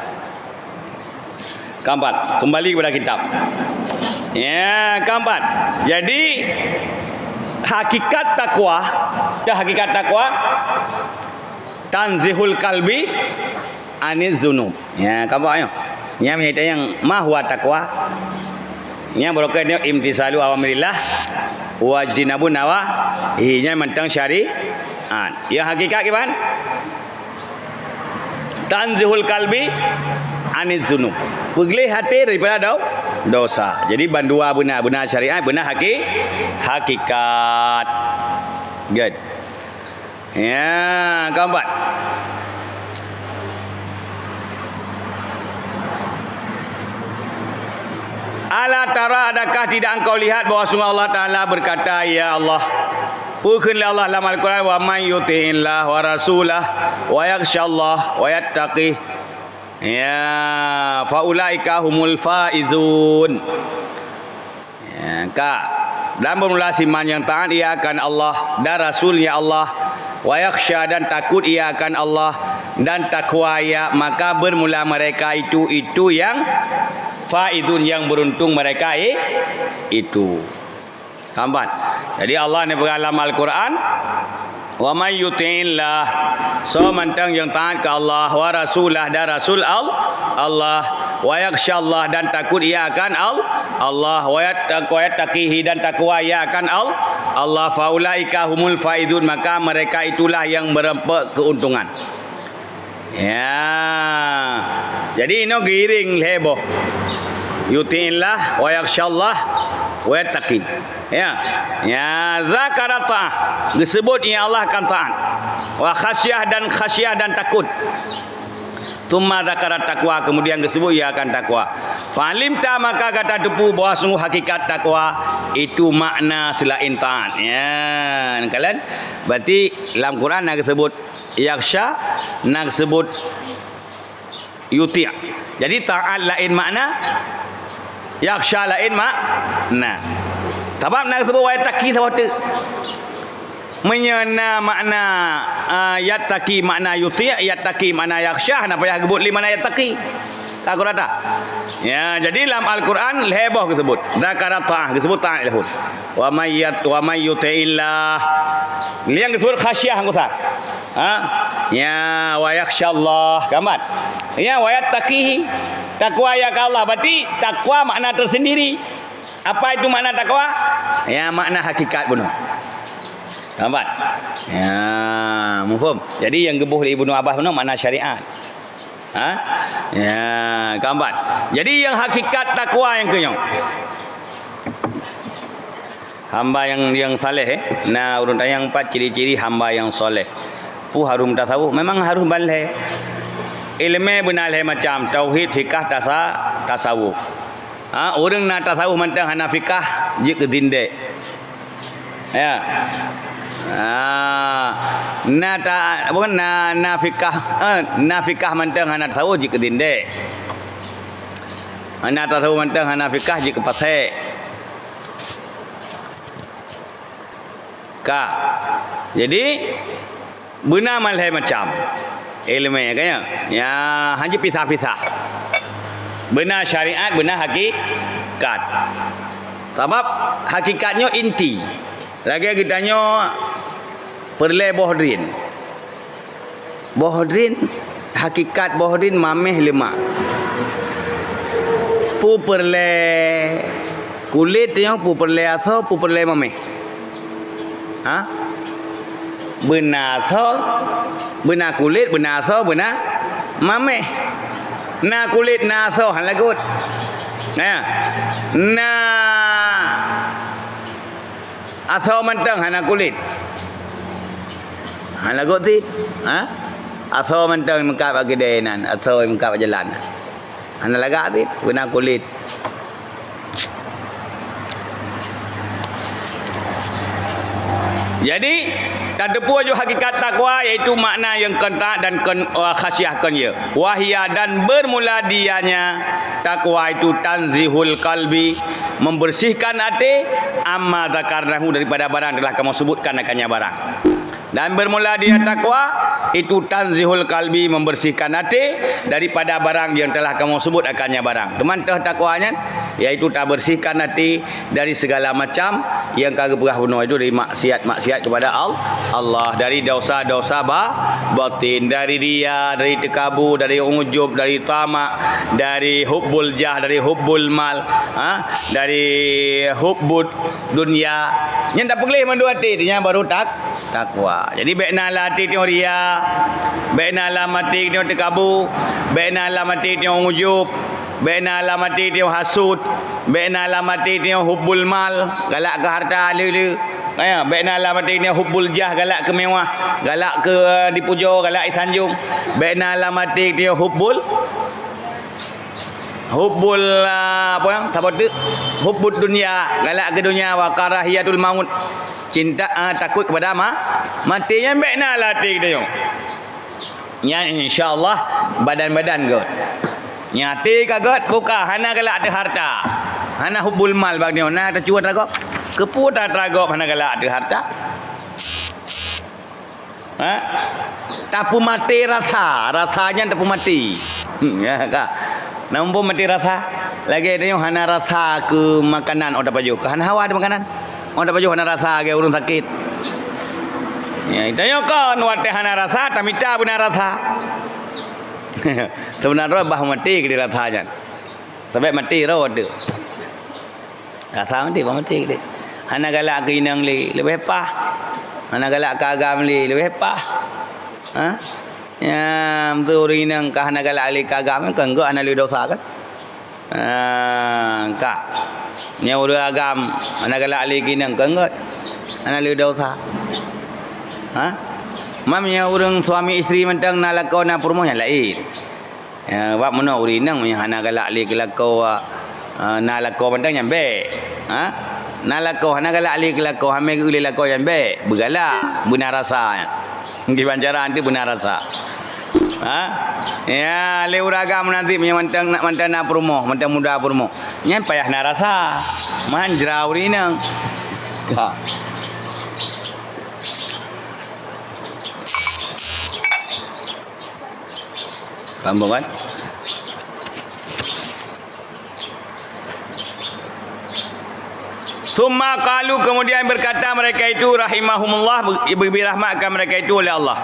Speaker 1: Keempat, kembali kepada kitab. Ya, keempat. Jadi hakikat takwa tanzihul kalbi aniz dzunub. Ya, kamu ayo. Nya menyita yang mahwa takwa. Nya berokah dia imtisalu awamirillah wajtinabu nawahi. Nya mentang syariat. Ya hakikat gimana? Tanzihul kalbi aniz dzunub. Pegli hati daripada dosa. Jadi bandua benar syariat, benar hakikat. Good. Ya, keempat. Ala tara, adakah tidak engkau lihat bahawa sungguh Allah Ta'ala berkata, ya Allah, pukunlah Allah dalam Al-Quran, wa man yuti'illah wa rasulah wa yakhshallah wa yattaqih ya faulaika humul faizun. Ya, Kak, dalam bermula iman yang taat ia akan Allah dan Rasulnya Allah, wa yakhsha dan takut ia akan Allah dan takwa ia, maka bermula mereka itu yang faizun, yang beruntung mereka itu. Keempat. Jadi Allah ni dalam Al-Quran, wa may yuti'illah, so mantang yang taat ke Allah, wa rasulah dan rasul Allah, wa yakhshallah dan takut ia akan Allah, wa yattaqihi dan takwa ia akan Allah, faulaika humul faizun, maka mereka itulah yang merempek keuntungan. Ya. Jadi ini giring heboh. Yuti'illah wa yakhshallah wa yattaqi. Ya zakara ta'ah disebut ia Allah akan taat, wa khasyah dan takut. Tumma zakara takwa, kemudian disebut ia akan takwa. Falimta, maka kata depu bahawa sungguh hakikat takwa itu makna selain taat. Ya, kalian berarti dalam Quran nak sebut yakhsha, nak sebut yuti'. Jadi taat lain makna, yakhsha lain makna. Sebab nak sebut yattaqi sebab menyana makna yattaqi makna yuti', yattaqi makna yakhsha, nak payah sebut lima makna yattaqi. Tak kau kata. Ya, jadi dalam Al-Quran heboh disebut. Zakara ta'ah disebut taat disebut. Wa may yuti'illah. Yang disebut khasyah angkusar. Ya, wa yakhshallah. Gambar. Ya, wa yattaqihi. Takwa ya Allah. Berarti takwa makna tersendiri. Apa itu makna takwa? Ya, makna hakikat benar. Nampak? Ya, mufhum. Jadi yang gebuh Ibnu Abbas benar makna syariat. Ya, gambar. Jadi yang hakikat takwa yang kenyang. Hamba yang saleh Nah, urutan yang 4 ciri-ciri hamba yang soleh. Harum tasawuf memang harus baleh. Ilmu benar macam tauhid, fikah, tasawuf. Orang nak tasawuf mentang hana fikah je ke dindek. Ya. Na ta bukan nafikah mantang hana tahu jika dinde. Hana tahu mantang hana fikah jika pasai. Ka. Jadi benar malai macam ilmu kayaknya. Ya hanya pisah-pisah. Benar syariat, benar hakikat. Sebab hakikatnya inti. Lagi kita tanya perle bohdrin. Bohdrin hakikat bohdrin mameh lima. Pu perle kulit yang pu perle aso pu perle mameh. Ha? Benar aso, benar kulit, benar aso, benar mameh. Na kulit na aso han lagut. Na asal mentang hana kulit. Hana gotit. Asal mentang mengkap bagi denan, asal mengkap jalan. Hana lagak tit, guna kulit. Jadi terdepu aja hakikat takwa iaitu makna yang kenta dan khasiahkannya. Wahia dan bermula dianya takwa itu tanzihul qalbi, membersihkan hati, amma zakarnahu daripada barang telah kamu sebutkan akannya barang. Dan bermula dia takwa itu tanzihul qalbi, membersihkan hati daripada barang yang telah kamu sebut akannya barang. Teman takwanya iaitu tak bersihkan hati dari segala macam yang kagak pernah bunuh, itu dari maksiat kepada Allah, dari dosa-dosa batin, dari riya, dari tekabu, dari ujub, dari tamak, dari hubbul jah, dari hubbul mal, dari hubbud dunia. Yang tak boleh mandu hati dia baru takwa. Jadi baikna hati tengok riya, baikna mati tengok tekabu, baikna mati tengok ujub, baikna mati tengok hasud, baikna mati tengok hubbul mal, galak ke harta lele. Baikna mati tengok hubbul jah, galak ke mewah, galak ke dipuja, galak disanjung. Baikna mati tengok hubbul apa siapa tu? Hubbud dunia, galak ke dunia, wa karahiyatul maut. Cinta takut kepada mati. Yang baikna latih dia. Yang insya-Allah badan-badan kot. Nyati kagot buka hana galak ada harta. Hana hubbul mal bagi dia. Nah tercuat ragop. Keput ragop hana galak ada harta. Tapu mati rasanya tapu mati. Ya kak. Nampu mati rasa. Lagi ada yang hana rasa ke makanan oda baju. Hana hawa ada makanan. Oda baju hana rasa ke urun sakit. Ya, itanya kan wate hana rasa tamita benar rasa. Sebenarnya bah mati ke rasanya. Sampai mati ro ada. Rasa mati bah mati ke. Hana galak ke inang lebih pah. Hana galak ke agam lebih pah. Ya, tu orang yang kah nak galak ali kagam kan enggak ana dosa kan? Kak. Nya orang agam ana galak ali kinang kan enggak ana dosa. Mamnya orang suami isteri mentang nalakau na permohnya lain. Ya, bab mana urinang nya ana galak ali kelakau nalakau mentang nyambe. Nalakau ana galak ali kelakau hame uli lakau nyambe. Bergalak benar rasa. Di banjaran tu benar rasa. Ya, le uragam nanti punya mantang nak promo, mantang muda promo. Nya payah nak rasa. Manjra urinang. Paham kan? Summa qalu, kemudian berkata mereka itu rahimahumullah, beri rahmat akan mereka itu oleh Allah.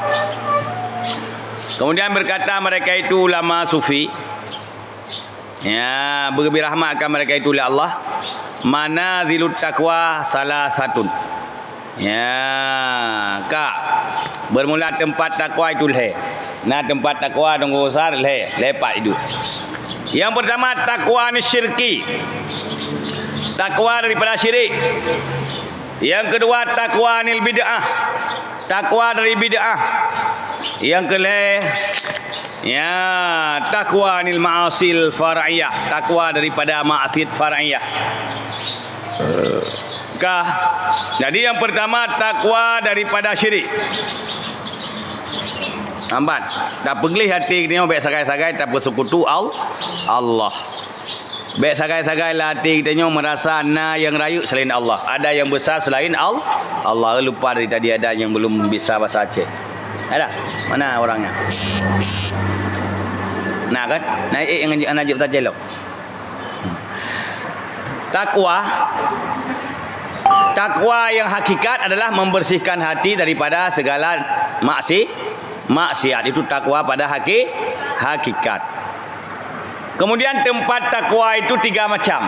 Speaker 1: Kemudian berkata mereka itu ulama sufi. Ya, beri rahmat akan mereka itu oleh Allah. Manazilut taqwa salah satu. Ya, kak. Bermula tempat takwa itu leh. Nah, tempat takwa tunggu besar leh, lepat itu. Yang pertama takwa ni syirki. Takwa daripada syirik. Yang kedua takwa anil bid'ah. Takwa dari bid'ah. Yang kelima ya takwa anil ma'asil far'iyah. Takwa daripada ma'asid far'iyah. Kah. Jadi yang pertama takwa daripada syirik. Nampak? Tak pergi hati kita baik sagai-sagai tak bersekutu Allah. Baik sagai-sagai lah hati kita merasa na yang rayu selain Allah. Ada yang besar selain Allah. Lupa dari tadi ada yang belum bisa bahasa Aceh. Ada? Mana orangnya? Nah kan? Nah yang najib tak jelok. Takwa yang hakikat adalah membersihkan hati daripada segala maksiat. Itu takwa pada hakikat. Kemudian tempat takwa itu 3 macam.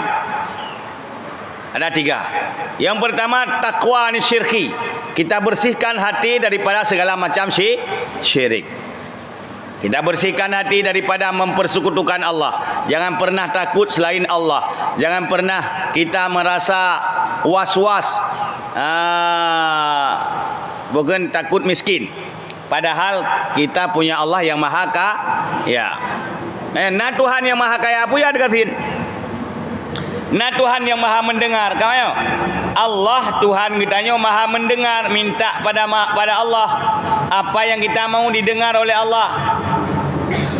Speaker 1: Ada 3. Yang pertama takwa ni syirki. Kita bersihkan hati daripada segala macam syirik. Kita bersihkan hati daripada mempersekutukan Allah. Jangan pernah takut selain Allah. Jangan pernah kita merasa was-was. Bukan takut miskin. Padahal kita punya Allah yang maha kaya. Nah Tuhan yang maha kaya apa ya dekatin? Nah Tuhan yang maha mendengar. Kamu Allah Tuhan kitanya maha mendengar. Minta pada Allah apa yang kita mau didengar oleh Allah,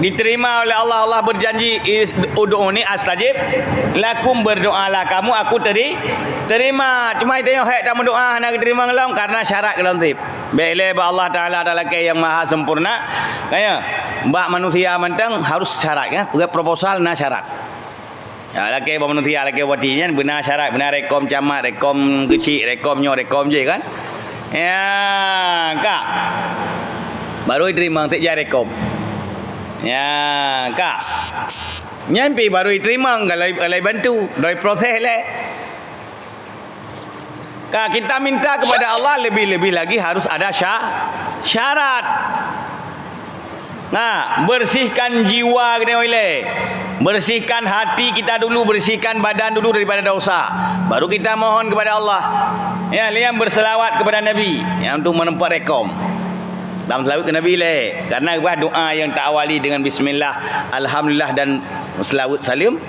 Speaker 1: diterima oleh Allah. Allah berjanji ud'uni astajib lakum, berdoalah kamu aku terima. Cuma itu yang tak berdoa nak terima ngelong karena syarat kelon tip. Baiklah Allah Taala adalah yang maha sempurna. Kaya mbak manusia mentang harus syarat ya, proposal na syarat. Ya, laki manusia laki watinya benar syarat, benar rekom camat, rekom kecil, rekomnya rekom je kan. Ya, kak. Baru diterima tak jadi rekom. Ya, kak. Nyampi baru diterima kalau bantu, doi proses le. Kak, kita minta kepada Allah lebih-lebih lagi harus ada syarat. Nah, bersihkan jiwa kita oleh. Bersihkan hati kita dulu, bersihkan badan dulu daripada dosa. Baru kita mohon kepada Allah. Ya, lihat berselawat kepada Nabi yang untuk menempat rekom. Dalam selawat ke Nabi le. Karena doa yang tak awali dengan bismillah, alhamdulillah dan selawat salim.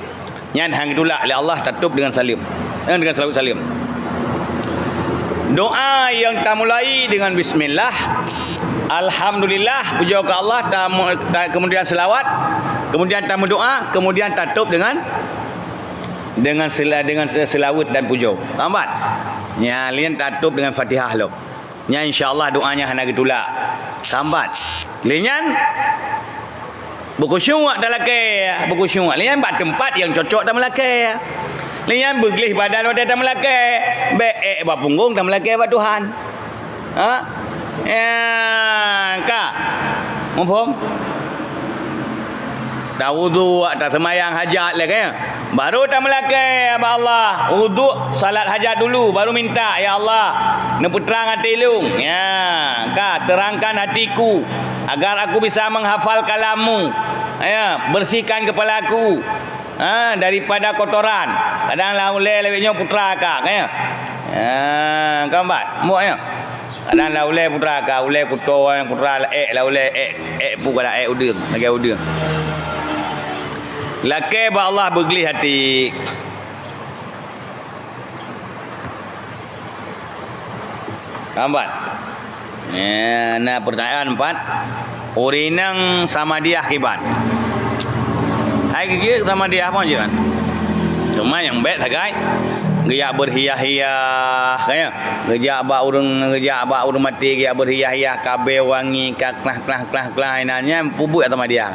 Speaker 1: Yang hang itulah oleh Allah tutup dengan salim. Dengan selawat salim. Doa yang tak mulai dengan bismillah, alhamdulillah, puja ke Allah, kemudian selawat, kemudian tamu doa, kemudian tutup dengan selawat dan puja. Nampak? Ya, lian tutup dengan Fatihah lo. Ya, insya-Allah doanya hana gitulah. Nampak? Lian berkhusyuk dalam ke, berkhusyuk. Lian buat tempat yang cocok dalam laki. Lian bergelih badan pada dalam laki. Baik buat punggung dalam laki buat Tuhan. Ha? Ya, kak. Mumpung dah wudu, dah semayang hajat lah kan. Baru tak melakai ya Allah. Wudu, salat hajat dulu, baru minta ya Allah, neputrang hati lung. Ya, kak, terangkan hatiku agar aku bisa menghafal kalammu. Ya, bersihkan kepalaku daripada kotoran. Kadang lah oleh lebihnya putra kak kan. Ya, kau buat muak ya. Kadang lah oleh putra kak, oleh putra lah oleh bukan udang, lagi udang. Laki ba Allah bergeli hati. Nampak? Nah pertanyaan 4. Urinang sama dia akibat. Hai gigi sama dia apa je kan? Cuma yang baik sagai. Gaya berhias-hias kaya. Gejak ba urang mati gaya berhias-hias kabe wangi klah inanya pubuk sama dia.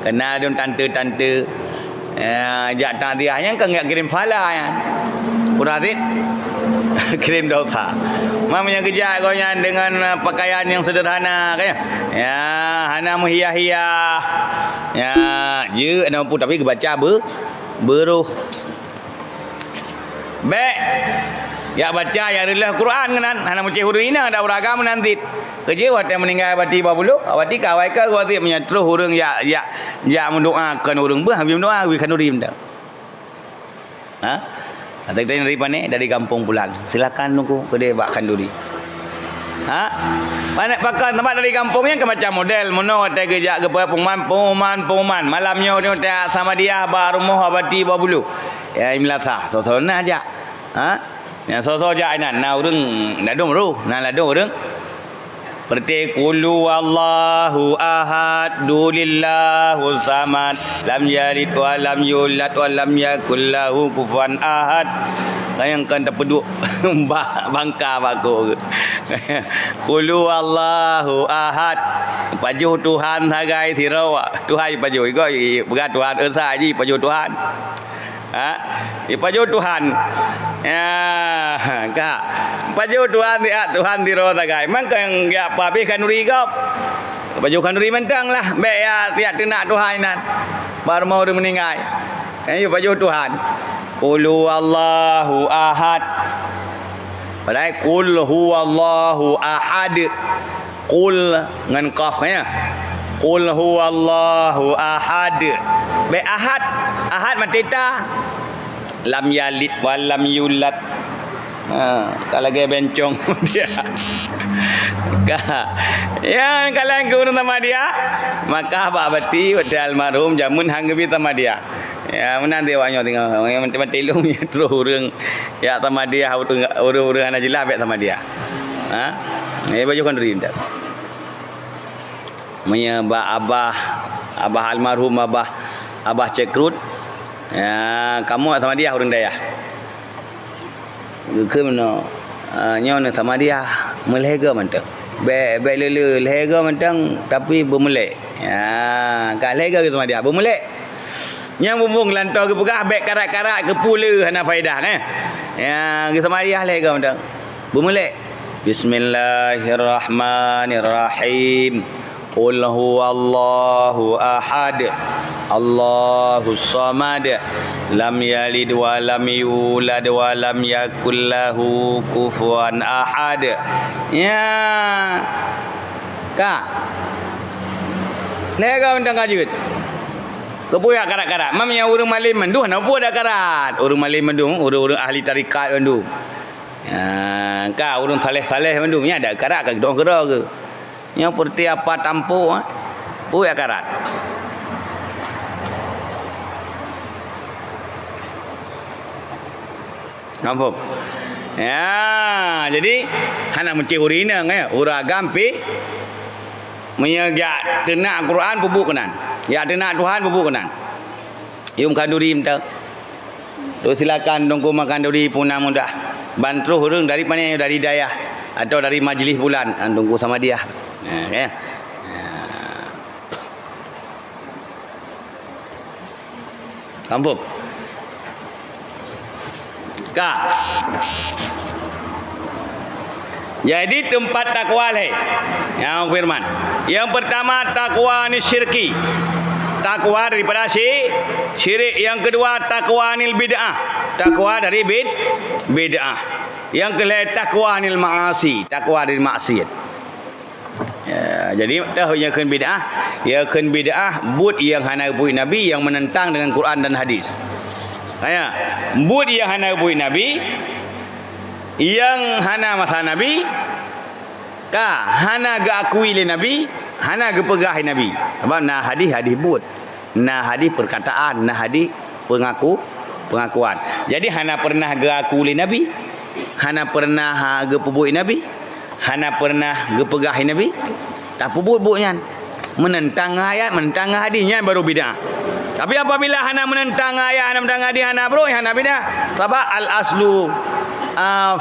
Speaker 1: Kenal dia tante-tante. Jak tak dia yang kan enggak kirim fala ya. Uratit kirim dosa. Mamanya kejak gonya dengan pakaian yang sederhana kaya. Ya, hana menghias-hias. Ya, je ana pun tapi baca beruh. Baik. Ya baca ya rillah Quran kan hana muci huruf ina ada uragam nanti. Kerja waktu meninggal bati babulu, awati kawai ke waktu menyatruh urang ya mendoakan urang bah habis doa wi kanurim dah. Ha? Ada dari mana? Dari kampung pulang. Silakan nunggu ke dia bak kanduri. Ha? Panak pakan tempat dari kampungnya ke macam model mono ada kerja ke pengumuman malamnya dia sama dia ba rumah abati babulu. Ya imlatah. So-so na aja. Ha? Yang so je ainan na urang ladung ru, na ladung urang. Seperti qulu wallahu ahad dulillahu samad lam yalid wa lam yulad wa lam yakul lahu kufuwan ahad. Bayangkan tak peduk bangka baku. Qulu wallahu ahad. Pajuh Tuhan hagai sirau. Tuhan pajuh go berat Tuhan esa ji pajuh Tuhan. Pajuh Tuhan. Ya, kak. Pajuh Tuhan dia Tuhan sirau tagai. Man kan ya papi kanuri kau. Pajuh kanuri mentang lah. Baik ya tiap tenak Tuhan nan. Baru mau dia meninggal. Ayo pajuh Tuhan. Qul huwallahu ahad. Padahal qul huwallahu ahad. Qul dengan qaf ya. Qul huwallahu ahad. Be ahad. Ahad matita. Lam yalid wa lam yulad. Kalau lagi bencong dia. Yang kalian guru sama dia, maka Pak Bati pada almarhum jamun hanggebi sama dia. Ya menanti awaknya tengok yang mati lu ya terus urang ya sama dia urang anak jelah bet sama dia. Baju kan rinda. Menyebab abah almarhum abah cekrut. Ya kamu sama dia urang daya. Ke mana nyon sama dia melega mantang. Be lele lega mantang tapi bermelek. Ya kan lega ke sama dia bermelek. Yang bumbung lantar ke pegah bek karat-karat ke pula hana faedah kan. Ya ke sama dia lega mantang. Bermelek. Bismillahirrahmanirrahim. Qul huwallahu ahad. Allahus samad. Lam yalid wa lam yulad wa lam yakul lahu kufuwan ahad. Ya. Ka. Lega mantang kajut. Kepuya karat-karat. Mamnya urang malim mandu hana pu ada karat. Urang malim mandu, urang ahli tarikat mandu. Ya, ka urang saleh-saleh mandu nya ada karat ke dong kera ke. Nya seperti apa tampu pu ya karat. Nampak? Ya, jadi hana mencih urina ya, uragam pi menyegak tenak Quran bubuk kenan. Ya tenak Tuhan bubuk kenan. Yum kanduri minta. Terus silakan dongku makan duri punang mudah. Bantu urang dari mana dari dayah atau dari majlis bulan dongku sama dia. Ya. Kampung. Kak. Jadi tempat takwa lah. Yang firman. Yang pertama takwa ni syirki. Takwa daripada syirik. Yang kedua takwa anil bid'ah. Takwa dari bid'ah. Yang ketiga takwa anil ma'asi. Takwa dari maksiat. Ya, jadi tahu yang kan bid'ah, yang kan bid'ah but yang hana bui Nabi yang menentang dengan Quran dan hadis. Saya but yang hana bui Nabi yang hana masa Nabi ka hana ga akui le Nabi hana ga pegah Nabi sebab nah hadis but nah hadis perkataan nah hadis pengakuan jadi hana pernah ga akui le Nabi hana pernah ga pebui Nabi hana pernah ga pegah Nabi tak pebut-butnya menentang ayat menentang hadisnya baru bidah. Tapi apabila hana menentang ayat hana menentang hadis hana bro hana bidah sebab al aslu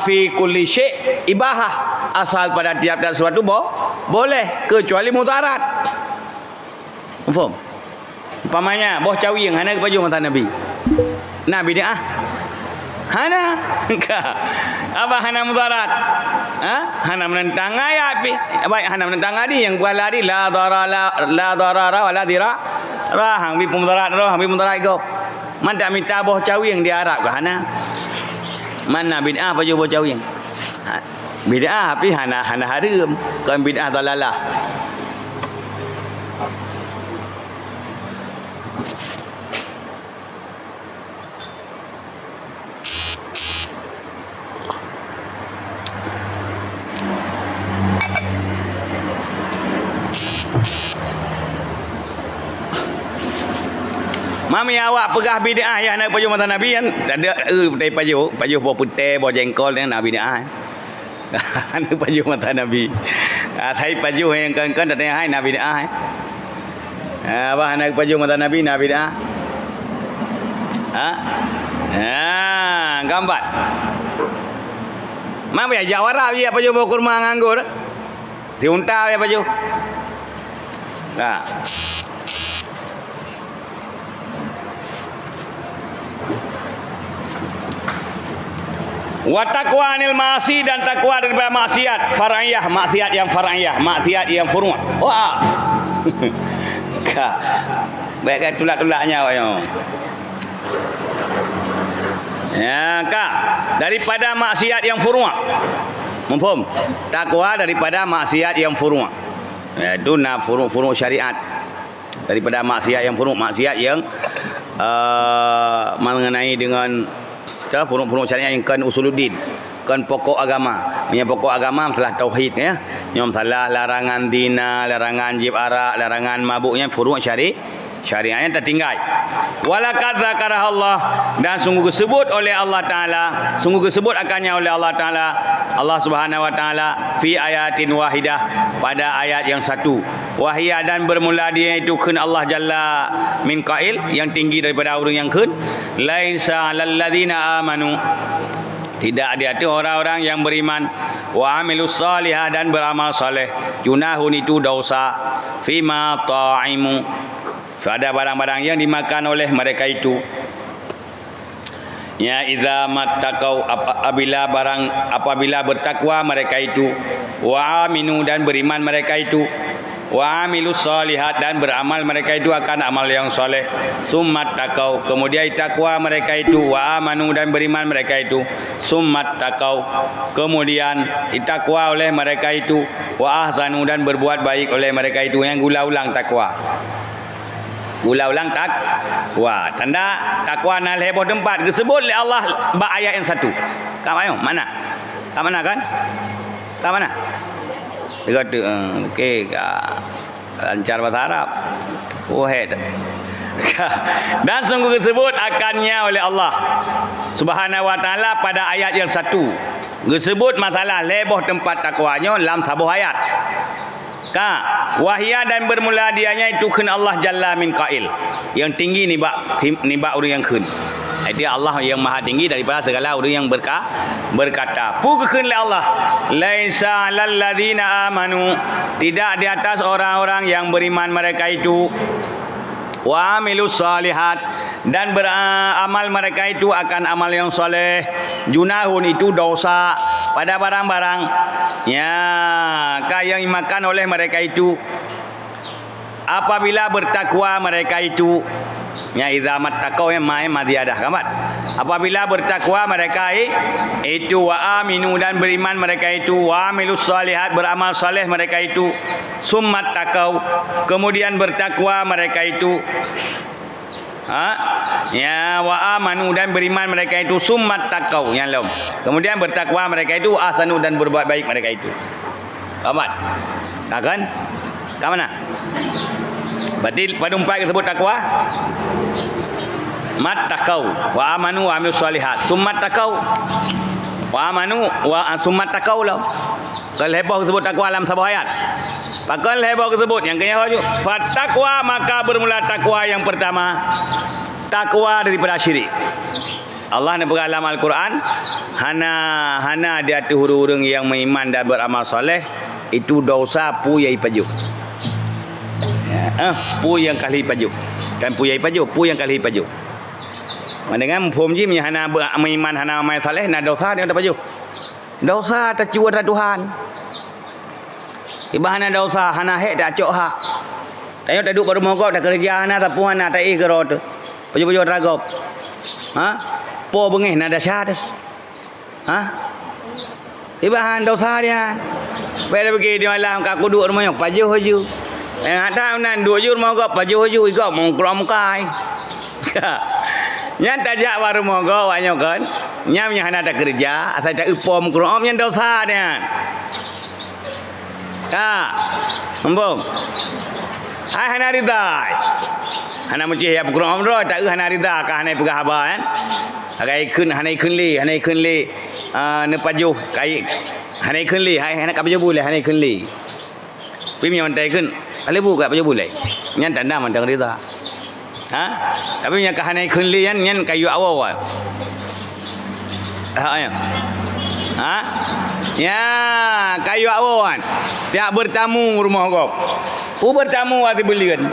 Speaker 1: fi kulli syai' ibahah asal pada tiap-tiap sesuatu boleh kecuali mutarat. Faham? Umpamanya boh cawi yang hana baju mata Nabi. Nah bidah. Hana apa hana mudarat? Hana menentang ayat baik hana menentang hadis yang buat lari la darara wala dira rahang bi mudarat roh bi mudarat go. Man tak minta boh cawi yang diarab ke hana. Mana bid'ah apa je boh cawi yang. Bid'ah tapi hana haram kan bid'ah dalalah. Mami awak pegah bid'ah ya nak pajuh mata Nabi kan. Tak ada petai pajuh bawa putih, bawa jengkol dengan Nabi bid'ah. Nak pajuh mata Nabi. Saya pajuh yang kan tak tanya hai Nabi bid'ah. Apa nak pajuh mata Nabi bid'ah? Gambar. Mang ya jawara dia pajuh bawa kurma nganggur. Si unta ya pajuh. Wa taqwa anil ma'asi dan takwa daripada maksiat far'iyah, maksiat yang far'iyah, maksiat yang furu'. Wah. Baik kan tulak-tulaknya awak. Ya, daripada maksiat yang furu'. Mufhum? Takwa daripada maksiat yang furu'. Itu furu' syariat. Daripada maksiat yang furu', maksiat yang mengenai dengan furu' syariat yang kan usuluddin, kan pokok agama. Punya pokok agama telah tauhid ya. Yang salah larangan zina, larangan jib arak, larangan mabuknya furu' syariatnya tertinggal. Walaqad zakaraha Allah, dan sungguh disebut oleh Allah Taala, sungguh disebut akannya oleh Allah Taala, Allah Subhanahu wa taala fi ayatin wahidah, pada ayat yang satu. Wahia, dan bermula dia itu kun Allah Jalla min qail, yang tinggi daripada orang yang kun, laisa alal ladzina amanu, tidak ada tu orang-orang yang beriman, wa amilus salihah, dan beramal saleh, junahun itu dosa, fima ta'imu, pada barang-barang yang dimakan oleh mereka itu. Ya idza mattaqau, apabila bertakwa mereka itu, wa aminu, dan beriman mereka itu, wa amilus solihat, dan beramal mereka itu akan amal yang soleh, summat takau, kemudian takwa mereka itu, wa amanu, dan beriman mereka itu, summat takau, kemudian takwa oleh mereka itu, wa ahsanu, dan berbuat baik oleh mereka itu, yang ulang takwa. Ulang takwa. Tanda takwa nak heboh tempat disebut oleh Allah ayat yang satu. Kat mana? Kat mana kan? Kat mana? Dia kata okey, lancar bahasa Arab. Dan sungguh disebut akannya oleh Allah Subhanahu wa taala pada ayat yang satu. Disebut masalah leboh tempat takwanya dalam sebuah ayat. Wahia, dan bermula dianya itu kun Allah Jalla min qail, yang tinggi ni bak orang yang kun. Dia Allah yang maha tinggi daripada segala orang yang berkata. Pukun oleh Allah, laisa lal ladzina amanu, tidak di atas orang-orang yang beriman mereka itu, wa amilus salihat, dan beramal mereka itu akan amal yang soleh, junahun itu dosa, pada barang-barang ya yang dimakan oleh mereka itu, apabila bertakwa mereka itu, ya idza mattaqau yang madiadah kamat, apabila bertakwa mereka itu, wa aminu, dan beriman mereka itu, wa amilus salihat, beramal saleh mereka itu, summat takau, kemudian bertakwa mereka itu, ya wa amanu, dan beriman mereka itu, summat takau, yang lain, kemudian bertakwa mereka itu, ahsanu, dan berbuat baik mereka itu. Kamat kan? Kat mana? Berarti pada empat disebut takwa. Mat takau, wa amanu, wa amilus solihat, summat takau, wa amanu, wa summat takau lah. Kalau hebah disebut takwa dalam sebuah ayat. Pakal hebah disebut yang kenyang juga. Fatakwa, maka bermula takwa yang pertama, takwa daripada syirik. Allah nak berkata dalam Al-Quran, hana dia tu huru-hurung yang beriman dan beramal soleh, itu dosa pu yai paju. Pu yang kali paju. Dan pu yai paju, pu yang kali paju. Dengan mufhum ji hana beriman, hana amal soleh, na dosa dia tak paju. Dosa tercium dari Tuhan. Ibahana dosa hana hek dak cok hak. Tanya tak duduk baru mogok dak kerja hana tak puan nak tak kerot. Paju-paju ragop. Po bengih nak dahsyat. Ibahan dosa dia. Pada pergi di malam kat kuduk rumahnya paju haju. Ada nan duk jur mogok paju haju igak mongkrom kai. Yang tajak baru mogok wanyo kan. Nyam hana tak kerja, asal tak upom krom yang dosa dia. Membong. Hai hana ridai. hana muci ya Quran umrah tak hana rida ka hana pegah haba kan. Agai kun hana kun li ne pajuh kai hana kun li hana ka pajuh boleh hana kun li. Pi mi on tai kun. Ale bu ka pajuh boleh. Nyan tanda mandang rida. Ha? Tapi yang ka hana kun li nyan kayu awal. Ha ya. Ha? Ya, kayu awan. Tiap bertamu rumah kau. Bertamu wati belian.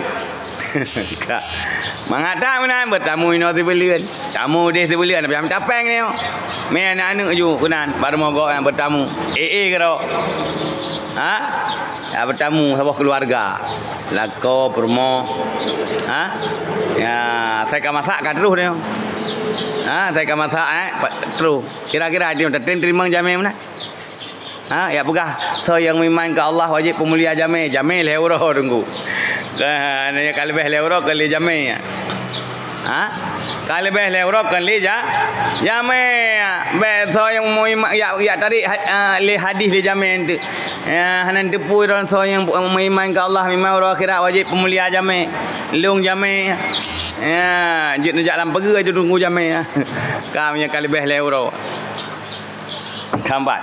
Speaker 1: Mangata mana bertamu ini wati belian. Tamu deh tu belian tapi am capeng ni. Men anu ju kunan baru mau kau yang bertamu. Kero. Ha? Ya bertamu sama keluarga. Lako promo. Ha? Ya, saya ka masak ka terus ni. Ha, saya ka masak terus. Kira-kira dia terima jamin mana? Ha, ya pegah. So yang beriman ke Allah wajib pemulia jamil. Jamil euro tunggu. Kan kalau lebih euro kali jamil. Ha? Kalau lebih euro kali jamil. Be so yang beriman ya tadi li hadis li jamil tu. Hanan tepu orang so yang beriman ke Allah beriman orang akhirat wajib pemulia jamil. Lung jamil. Ya, jit nak jalan pergi aja tunggu jamil. Kau punya kalau lebih euro. Kambat.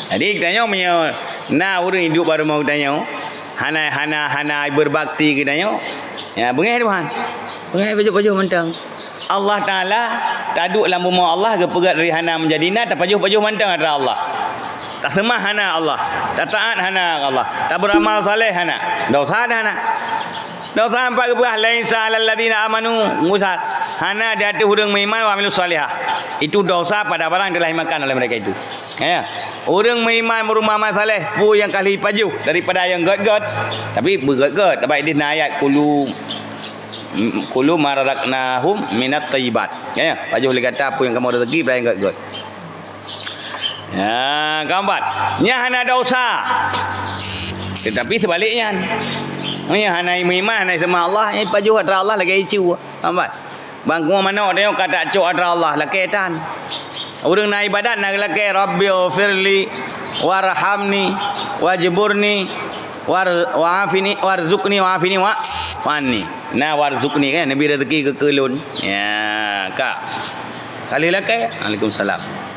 Speaker 1: Jadi kita punya orang hidup baru mau tanya hana berbakti kita ya bengai Tuhan bengai baju mentang Allah Taala taduk dalam rumah Allah ke pegat dari hana menjadi na tak baju mentang ada Allah tak semah hana Allah tak taat hana Allah tak beramal soleh hana dosa hana dosa sampai ke belah laisa alal ladina amanu musa hana di hati hurung beriman wa amilus solihah itu dosa pada barang telah dimakan oleh mereka itu ya orang beriman berumah amal soleh pu yang kali paju daripada yang god tapi bergod baik di ayat kulu maradaknahum minat tayyibat ya paju boleh kata apa yang kamu ada rezeki pada yang god ya keempat nya hana dosa tetapi sebaliknya ya hana beriman hana sama Allah ni paju ada Allah lagi icu keempat bangku mana dia kata cuk ada Allah lagi tan orang nak ibadat nak lagi Rabbi firli warhamni wajburni wa'afini warzuqni wa'afini wa'fani nah warzuqni kan nabi rezeki ke kelun ya kak kali lagi Waalaikumsalam.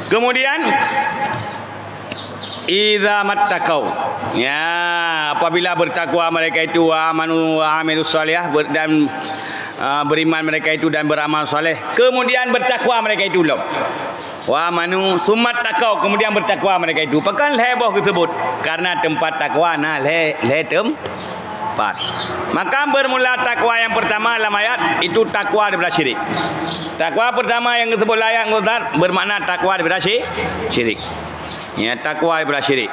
Speaker 1: Kemudian idza mattaqau ya apabila bertakwa mereka itu amanu wa amilus salihah dan beriman mereka itu dan beramal soleh kemudian bertakwa mereka itu loh wa amanu summat taqau kemudian bertakwa mereka itu pekan heboh tersebut karena tempat takwa nah tempat maka bermula takwa yang pertama dalam ayat itu takwa daripada syirik. Takwa pertama yang disebut layak Ustaz bermakna takwa daripada syirik. Ya, takwa daripada syirik.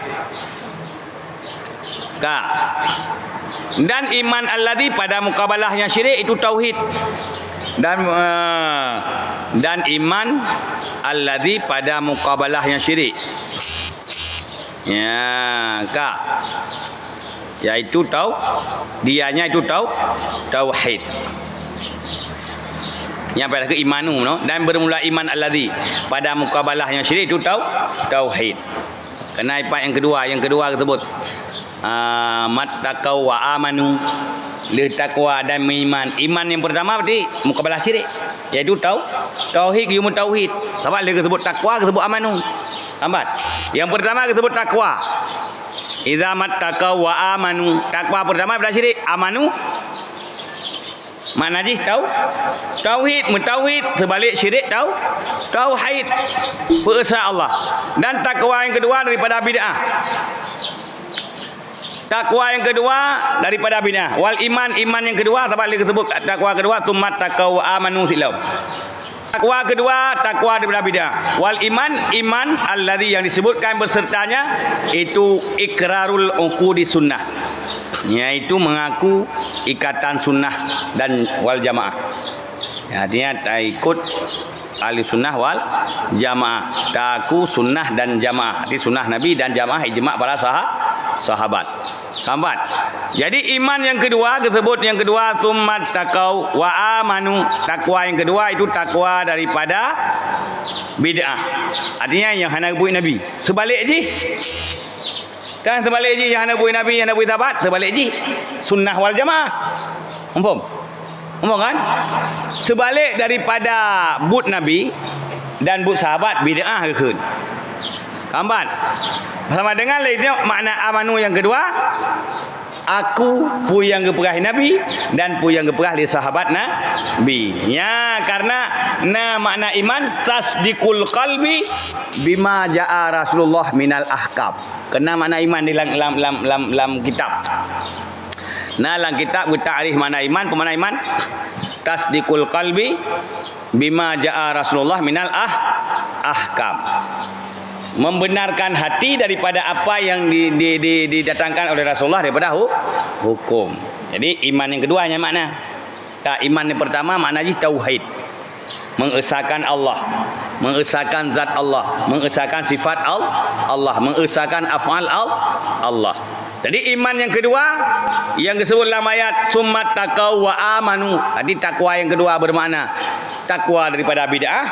Speaker 1: Dan iman alladzi pada mukabalahnya syirik itu tauhid. Dan iman alladzi pada mukabalahnya syirik. Ya, yaitu dianya itu tauhid. Yang pada ke imanu no? Dan bermula iman alladzi pada mukabalahnya syirik itu tauhid. Kena ayat yang kedua tersebut mattaqau wa amanu li taqwa dan iman yang pertama berarti mukabalah syirik iaitu tauhid ilmu tauhid sebab dia sebut takwa disebut amanu lambat yang pertama disebut takwa idza mattaqau wa amanu takwa pertama pada syirik amanu mana najis tauhid mentauhid sebalik syirik tauhid bersama Allah dan takwa yang kedua daripada bid'ah takwa yang kedua daripada bid'ah wal iman yang kedua sebalik disebut takwa kedua tumat taqau amanu silau takwa kedua takwa daripada bid'ah wal iman alladzi yang disebutkan bersertanya itu ikrarul uqudi sunnah yaitu mengaku ikatan sunnah dan wal jamaah. Artinya tak ikut ahli sunnah wal jamaah, tak aku sunnah dan jamaah. Jadi sunnah Nabi dan jamaah ijma' para sahabat. Sahabat. Jadi iman yang kedua disebut yang kedua summat taqau wa amanu. Takwa yang kedua itu takwa daripada bid'ah. Artinya yang hana buat Nabi. Sebalik je. Kan sebalik je yang hana buat Nabi, yang hana buat sahabat, sebalik je. Sunnah wal jamaah. Faham? Faham kan? Sebalik daripada but Nabi dan but sahabat bid'ah ke. Kambat. Sama dengan lainnya makna amanu yang kedua, aku pu yang geperah Nabi dan pu yang geperah di sahabat Nabi. Ya, karena makna iman tasdiqul qalbi bima jaa Rasulullah minal ahkam. Kena makna iman di dalam kitab. Dalam kitab bertakrif makna iman, pemana iman? Tasdiqul qalbi bima jaa Rasulullah minal ahkam. Membenarkan hati daripada apa yang didatangkan oleh Rasulullah daripada hukum. Jadi iman yang kedua hanya makna. Iman yang pertama maknanya tauhid. Mengesahkan Allah, mengesahkan zat Allah, mengesahkan sifat Allah, mengesahkan af'al Allah. Jadi iman yang kedua yang disebut dalam ayat summat taqau wa amanu. Jadi takwa yang kedua bermakna takwa daripada bid'ah.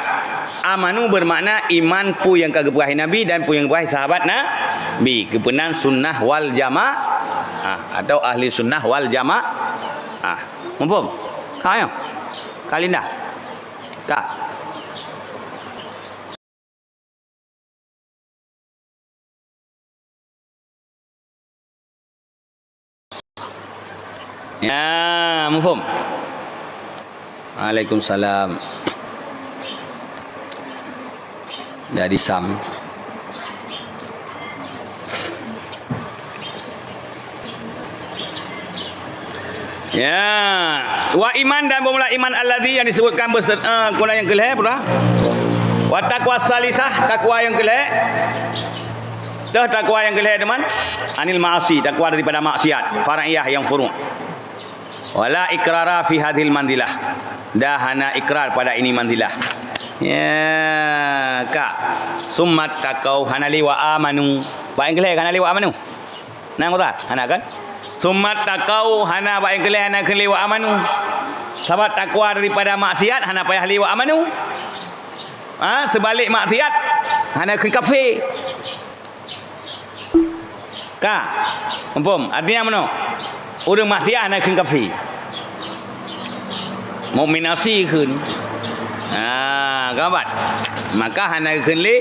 Speaker 1: Amanu bermakna iman pu yang kegebrahi Nabi dan pu yang kegebrahi sahabat Nabi. Kebenaran sunnah wal jamaah atau ahli sunnah wal jamaah. Mumpum? Ayo. Kalinda. Tak. Ya, mumpum. Waalaikumsalam. Dari Sam. Ya, wa iman dan bermula iman alladzi yang disebutkan kuna yang kelih pula. Wa taqwa salisah, takwa yang kelih. Dah takwa yang kelih teman. Anil ma'asi, takwa daripada maksiat, faraiyah yang furu'. Wala ikrara fi hadhil mandilah. Dah hana ikrar pada ini mandilah. Ya, kak. Summat taqau hanali wa amanu. Ba yang kelih hanali wa amanu. Nang kata? Hana kan? Summat taqau hana ba yang kelih hana kelih wa amanu. Sahabat takwa daripada maksiat hana payah li wa amanu. Sebalik maksiat hana ke kafir. Kak. Mumpum, artinya mana? Urang maksiat hana ke kafir. Mukminasi kun. Kawan. Maka hana kenli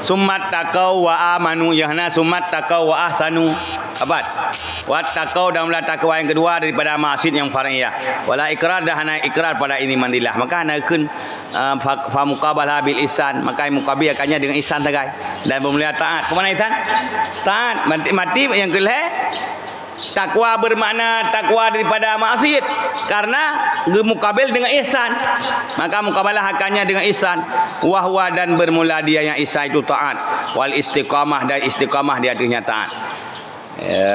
Speaker 1: summat taqau wa amanu yahna summat taqau wa ahsanu. Abad. Wa taqau dan takwa yang kedua daripada maksiat yang faraiyah. Wala ikrar dah hana ikrar pada ini mandilah. Maka hana kun fa muqabalah bil ihsan. Maka muqabil akannya dengan ihsan tagai dan bermulia taat. Kemana ihsan? Taat mati yang kelih. Takwa bermakna takwa daripada maksiat karena mukabil dengan ihsan. Maka mukabalah akannya dengan ihsan. Wahwa dan bermula dia yang ihsan itu taat. Wal istiqamah dan istiqamah di atasnya taat.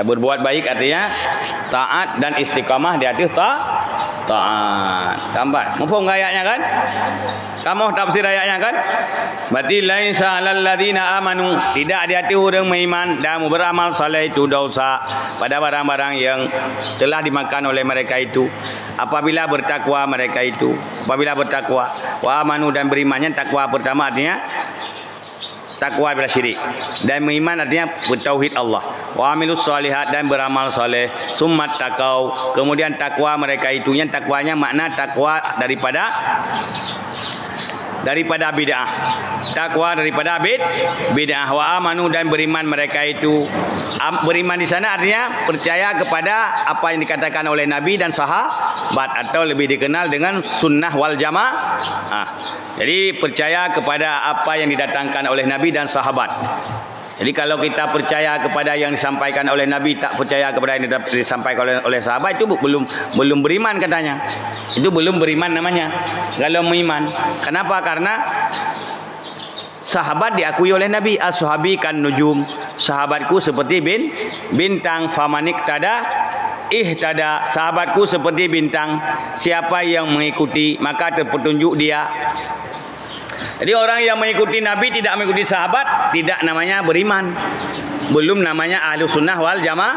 Speaker 1: Berbuat baik artinya taat dan istiqamah di atas taat. Tambah. Mumpung ayatnya kan? Kamu tafsir ayatnya kan? Berarti laisa alal ladina amanu, tidak di hati orang beriman dan beramal saleh itu dosa pada barang-barang yang telah dimakan oleh mereka itu. Apabila bertakwa mereka itu, apabila bertakwa wa amanu dan berimannya takwa pertama artinya takwa daripada syirik dan beriman artinya bertauhid Allah. Wa amilus solihat dan beramal soleh. Summat taqau, kemudian takwa mereka itu yang takwanya makna takwa daripada bid'ah. Takwa daripada bid'ah. Wa amanu dan beriman mereka itu. Beriman di sana artinya percaya kepada apa yang dikatakan oleh Nabi dan sahabat atau lebih dikenal dengan sunnah wal jamaah. Jadi percaya kepada apa yang didatangkan oleh Nabi dan sahabat. Jadi kalau kita percaya kepada yang disampaikan oleh Nabi, tak percaya kepada yang disampaikan oleh sahabat, itu belum beriman katanya. Itu belum beriman namanya. Kalau beriman. Kenapa? Karena sahabat diakui oleh Nabi. As-sahabi kan nujum. Sahabatku seperti bintang. Famanik tada ihtada. Sahabatku seperti bintang. Siapa yang mengikuti maka terpetunjuk dia. Jadi orang yang mengikuti Nabi tidak mengikuti sahabat tidak namanya beriman. Belum namanya ahlu sunnah wal jamaah.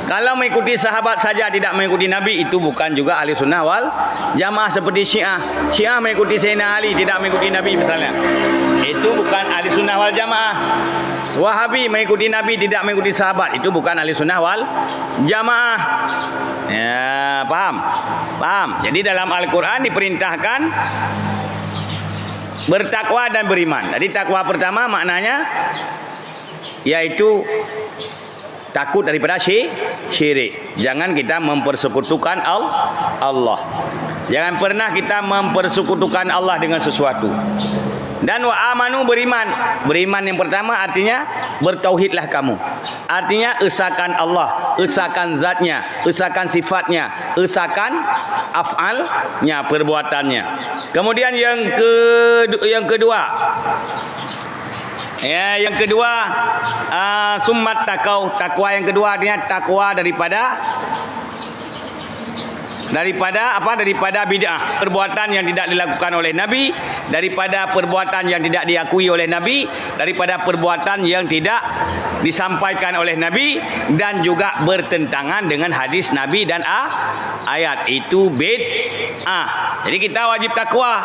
Speaker 1: Kalau mengikuti sahabat saja tidak mengikuti Nabi, itu bukan juga ahlu sunnah wal jamaah. Seperti Syiah. Syiah mengikuti Sayyidina Ali tidak mengikuti Nabi misalnya, itu bukan ahlu sunnah wal jamaah. Wahabi mengikuti Nabi tidak mengikuti sahabat, itu bukan ahlu sunnah wal jamaah. Ya, paham? Paham. Jadi dalam Al-Quran diperintahkan bertakwa dan beriman. Jadi takwa pertama maknanya yaitu takut daripada syirik. Jangan kita mempersekutukan Allah. Jangan pernah kita mempersekutukan Allah dengan sesuatu. Dan wa amanu beriman. Beriman yang pertama artinya bertauhidlah kamu. Artinya esakan Allah, esakan zatnya, esakan sifatnya, esakan af'alnya, perbuatannya. Kemudian yang kedua, ya, yang kedua summat takwa yang kedua artinya takwa daripada bid'ah, perbuatan yang tidak dilakukan oleh Nabi, daripada perbuatan yang tidak diakui oleh Nabi, daripada perbuatan yang tidak disampaikan oleh Nabi, dan juga bertentangan dengan hadis Nabi dan ayat. Itu bid'ah. Jadi kita wajib takwa.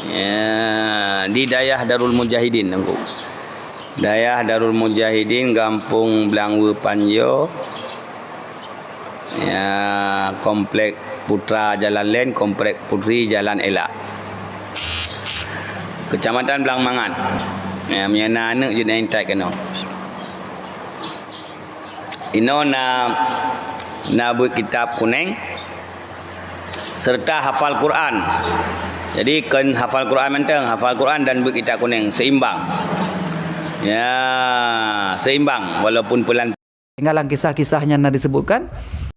Speaker 1: Ya, di Dayah Darul Mujahidin nangku. Dayah Darul Mujahidin, Kampung Blangwe Panjo. Ya, Komplek Putra Jalan Len, Komplek Putri Jalan Elak, Kecamatan Blangmangan. Ya, menyana anak je naik tak kena. Ino na buat kitab kuning serta hafal Quran. Jadi kan hafal Quran menteng, hafal Quran dan buat kitab kuning seimbang. Ya, seimbang walaupun pelan.
Speaker 2: Tinggalan kisah-kisahnya disebutkan.